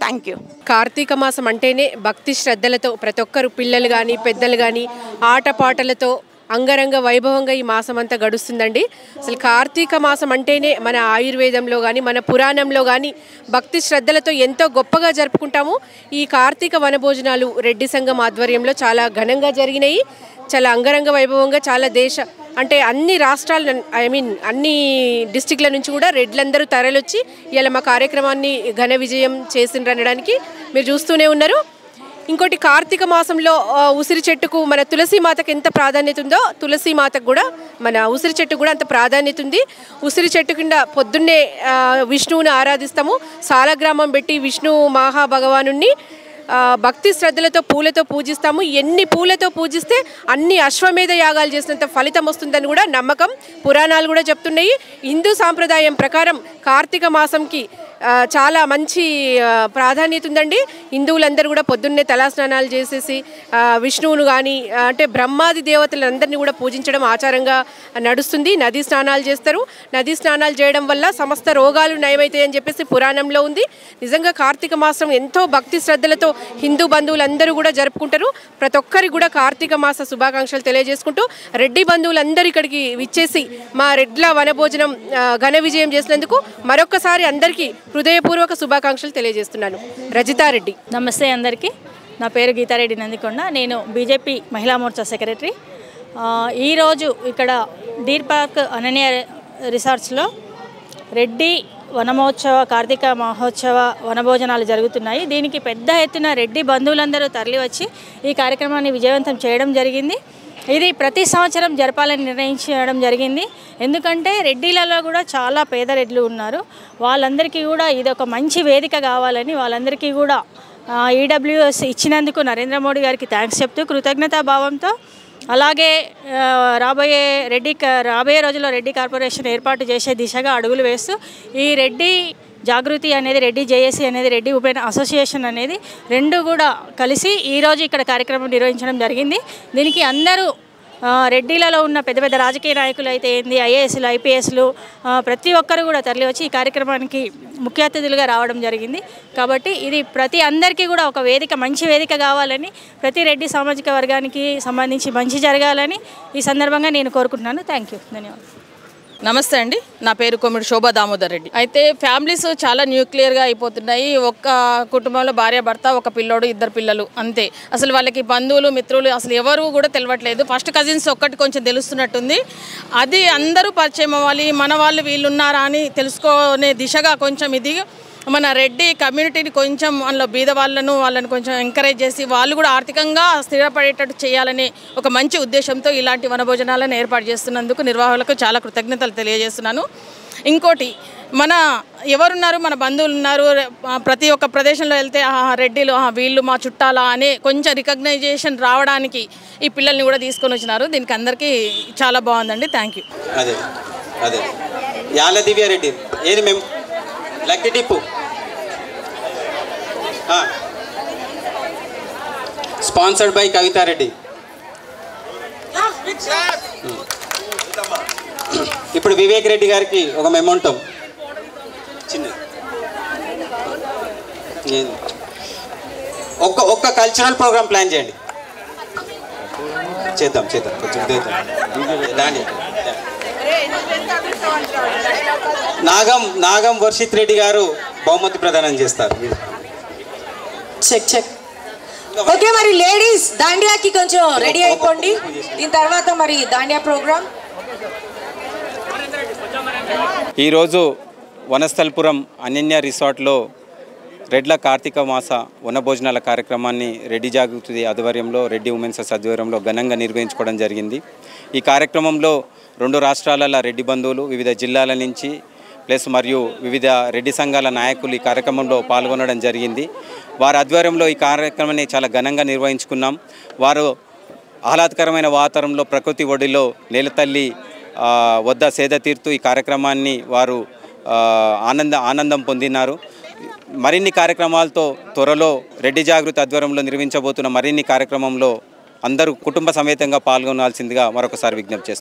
Thank you. కార్తీక మాసం అంటేనే భక్తి శ్రద్ధలతో ప్రతి ఒక్కరు, పిల్లలు కానీ పెద్దలు కానీ ఆటపాటలతో అంగరంగ వైభవంగా ఈ మాసం అంతా గడుస్తుందండి. అసలు కార్తీక మాసం అంటేనే మన ఆయుర్వేదంలో కానీ మన పురాణంలో కానీ భక్తి శ్రద్ధలతో ఎంతో గొప్పగా జరుపుకుంటాము. ఈ కార్తీక వనభోజనాలు రెడ్డి సంఘం ఆధ్వర్యంలో చాలా ఘనంగా జరిగినాయి. చాలా అంగరంగ వైభవంగా, చాలా అన్ని రాష్ట్రాల అన్ని డిస్టిక్ల నుంచి కూడా రెడ్లందరూ తరలొచ్చి ఇలా మా కార్యక్రమాన్ని ఘన విజయం చేసిండ్రనడానికి మీరు చూస్తూనే ఉన్నారు. ఇంకోటి, కార్తీక మాసంలో ఉసిరి చెట్టుకు, మన తులసి మాతకు ఎంత ప్రాధాన్యత ఉందో తులసి మాతకు కూడా మన ఉసిరి చెట్టుకు కూడా అంత ప్రాధాన్యత ఉంది. ఉసిరి చెట్టు కింద పొద్దున్నే విష్ణువుని ఆరాధిస్తాము. సాలగ్రామం పెట్టి విష్ణు మహాభగవానుణ్ణి భక్తి శ్రద్ధలతో పూలతో పూజిస్తాము. ఎన్ని పూలతో పూజిస్తే అన్ని అశ్వమేధ యాగాలు చేసినంత ఫలితం వస్తుందని కూడా నమ్మకం. పురాణాలు కూడా చెప్తున్నాయి. హిందూ సాంప్రదాయం ప్రకారం కార్తీక మాసంకి చాలా మంచి ప్రాధాన్యత ఉందండి. హిందువులందరూ కూడా పొద్దున్నే తలాస్నానాలు చేసేసి విష్ణువును కానీ అంటే బ్రహ్మాది దేవతలందరినీ కూడా పూజించడం ఆచారంగా నడుస్తుంది. నదీ స్నానాలు చేస్తారు. నదీ స్నానాలు చేయడం వల్ల సమస్త రోగాలు నయమవుతాయని చెప్పేసి పురాణంలో ఉంది. నిజంగా కార్తీక మాసం ఎంతో భక్తి శ్రద్ధలతో హిందూ బంధువులందరూ కూడా జరుపుకుంటారు. ప్రతి ఒక్కరికి కూడా కార్తీక మాస శుభాకాంక్షలు తెలియజేసుకుంటూ రెడ్డి బంధువులందరూ ఇక్కడికి విచ్చేసి మా రెడ్ల వనభోజనం ఘన విజయం చేసినందుకు మరొకసారి అందరికీ హృదయపూర్వక శుభాకాంక్షలు తెలియజేస్తున్నాను. రజితారెడ్డి. నమస్తే అందరికీ. నా పేరు గీతారెడ్డి నందికొండ. నేను బీజేపీ మహిళా మోర్చా సెక్రటరీ. ఈరోజు ఇక్కడ డీర్ పార్క్ అనన్య రిసార్ట్స్లో రెడ్డి కార్తీక మహోత్సవ వనభోజనాలు జరుగుతున్నాయి. దీనికి పెద్ద ఎత్తున రెడ్డి బంధువులందరూ తరలివచ్చి ఈ కార్యక్రమాన్ని విజయవంతం చేయడం జరిగింది. ఇది ప్రతి సంవత్సరం జరపాలని నిర్ణయించడం జరిగింది. ఎందుకంటే రెడ్డిలలో కూడా చాలా పేద రెడ్లు ఉన్నారు. వాళ్ళందరికీ కూడా ఇది ఒక మంచి వేదిక కావాలని వాళ్ళందరికీ కూడా ఈడబ్ల్యూఎస్ ఇచ్చినందుకు నరేంద్ర మోడీ గారికి థ్యాంక్స్ చెప్తూ కృతజ్ఞతాభావంతో, అలాగే రాబోయే రోజుల్లో రెడ్డి కార్పొరేషన్ ఏర్పాటు చేసే దిశగా అడుగులు వేస్తూ ఈ రెడ్డి జాగృతి అనేది, రెడ్డి జేఏసీ అనేది, రెడ్డి ఉమెన్ అసోసియేషన్ అనేది రెండు కూడా కలిసి ఈరోజు ఇక్కడ కార్యక్రమం నిర్వహించడం జరిగింది. దీనికి అందరూ రెడ్డిలలో ఉన్న పెద్ద పెద్ద రాజకీయ నాయకులు అయితే ఏంది, ఐఏఎస్లు, ఐపీఎస్లు ప్రతి ఒక్కరు కూడా తరలివచ్చి ఈ కార్యక్రమానికి ముఖ్య అతిథులుగా రావడం జరిగింది. కాబట్టి ఇది ప్రతి అందరికీ కూడా ఒక వేదిక, మంచి వేదిక కావాలని, ప్రతి రెడ్డి సామాజిక వర్గానికి సంబంధించి మంచి జరగాలని ఈ సందర్భంగా నేను కోరుకుంటున్నాను. థ్యాంక్ యూ, ధన్యవాదాలు. నమస్తే అండి, నా పేరు కొమ్మిడి శోభా దామోదర్ రెడ్డి. అయితే ఫ్యామిలీస్ చాలా న్యూక్లియర్గా అయిపోతున్నాయి. ఒక్క కుటుంబంలో భార్య భర్త, ఒక పిల్లోడు, ఇద్దరు పిల్లలు అంతే. అసలు వాళ్ళకి బంధువులు మిత్రులు అసలు ఎవరు కూడా తెలియట్లేదు. ఫస్ట్ కజిన్స్ ఒక్కటి కొంచెం తెలుస్తున్నట్టుంది. అది అందరూ పరిచయం అవ్వాలి, మన వాళ్ళు వీళ్ళు ఉన్నారా అని తెలుసుకునే దిశగా కొంచెం ఇది మన రెడ్డి కమ్యూనిటీని కొంచెం అందులో బీద వాళ్ళని కొంచెం ఎంకరేజ్ చేసి వాళ్ళు కూడా ఆర్థికంగా స్థిరపడేటట్టు చేయాలని ఒక మంచి ఉద్దేశంతో ఇలాంటి వనభోజనాలను ఏర్పాటు చేస్తున్నందుకు నిర్వాహకులకు చాలా కృతజ్ఞతలు తెలియజేస్తున్నాను. ఇంకోటి, మన ఎవరున్నారు, మన బంధువులు ఉన్నారు, ప్రతి ఒక్క ప్రదేశంలో వెళ్తే రెడ్డిలు వీళ్ళు మా చుట్టాలా అనే కొంచెం రికగ్నైజేషన్ రావడానికి ఈ పిల్లల్ని కూడా తీసుకొని వచ్చినారు. దీనికి అందరికీ చాలా బాగుందండి. Thank you. అదే యాల దివ్యారెడ్డి ఏది మేము లక్కీ టిప్పు స్పాన్సర్డ్ బై కవితారెడ్డి. ఇప్పుడు వివేక్ రెడ్డి గారికి ఒక మెమోంటం చిన్నది, ఒక్క కల్చరల్ ప్రోగ్రామ్ ప్లాన్ చేయండి. చేద్దాం కొంచెం దాన్ని నాగం వర్షిత్ రెడ్డి గారు బహుమతి ప్రదానం చేస్తారు. చెక్ ఓకే, మరి లేడీస్ దాండియాకి కొంచెం రెడీ అయిపోండి. దీని తర్వాత మరి దాండియా ప్రోగ్రామ్. ఈరోజు వనస్థల్పురం అనన్య రిసార్ట్లో రెడ్ల కార్తీక మాస వనభోజనాల కార్యక్రమాన్ని రెడ్డి జాగృతి ఆధ్వర్యంలో, రెడ్డి ఉమెన్స్ ఆధ్వర్యంలో ఘనంగా నిర్వహించుకోవడం జరిగింది. ఈ కార్యక్రమంలో 2 రాష్ట్రాల రెడ్డి బంధువులు, వివిధ జిల్లాల నుంచి మరియు వివిధ రెడ్డి సంఘాల నాయకులు ఈ కార్యక్రమంలో పాల్గొనడం జరిగింది. వారి ఆధ్వర్యంలో ఈ కార్యక్రమాన్ని చాలా ఘనంగా నిర్వహించుకున్నాం. వారు ఆహ్లాదకరమైన వాతావరణంలో ప్రకృతి ఒడిలో నేలతల్లి వద్ద సేద తీరుతూ ఈ కార్యక్రమాన్ని వారు ఆనందం పొందినారు. మరిన్ని కార్యక్రమాలతో త్వరలో రెడ్డి జాగృతి ఆధ్వర్యంలో నిర్వహించబోతున్న మరిన్ని కార్యక్రమంలో అందరూ కుటుంబ సమేతంగా పాల్గొనాల్సిందిగా మరొకసారి విజ్ఞప్తి చేస్తారు.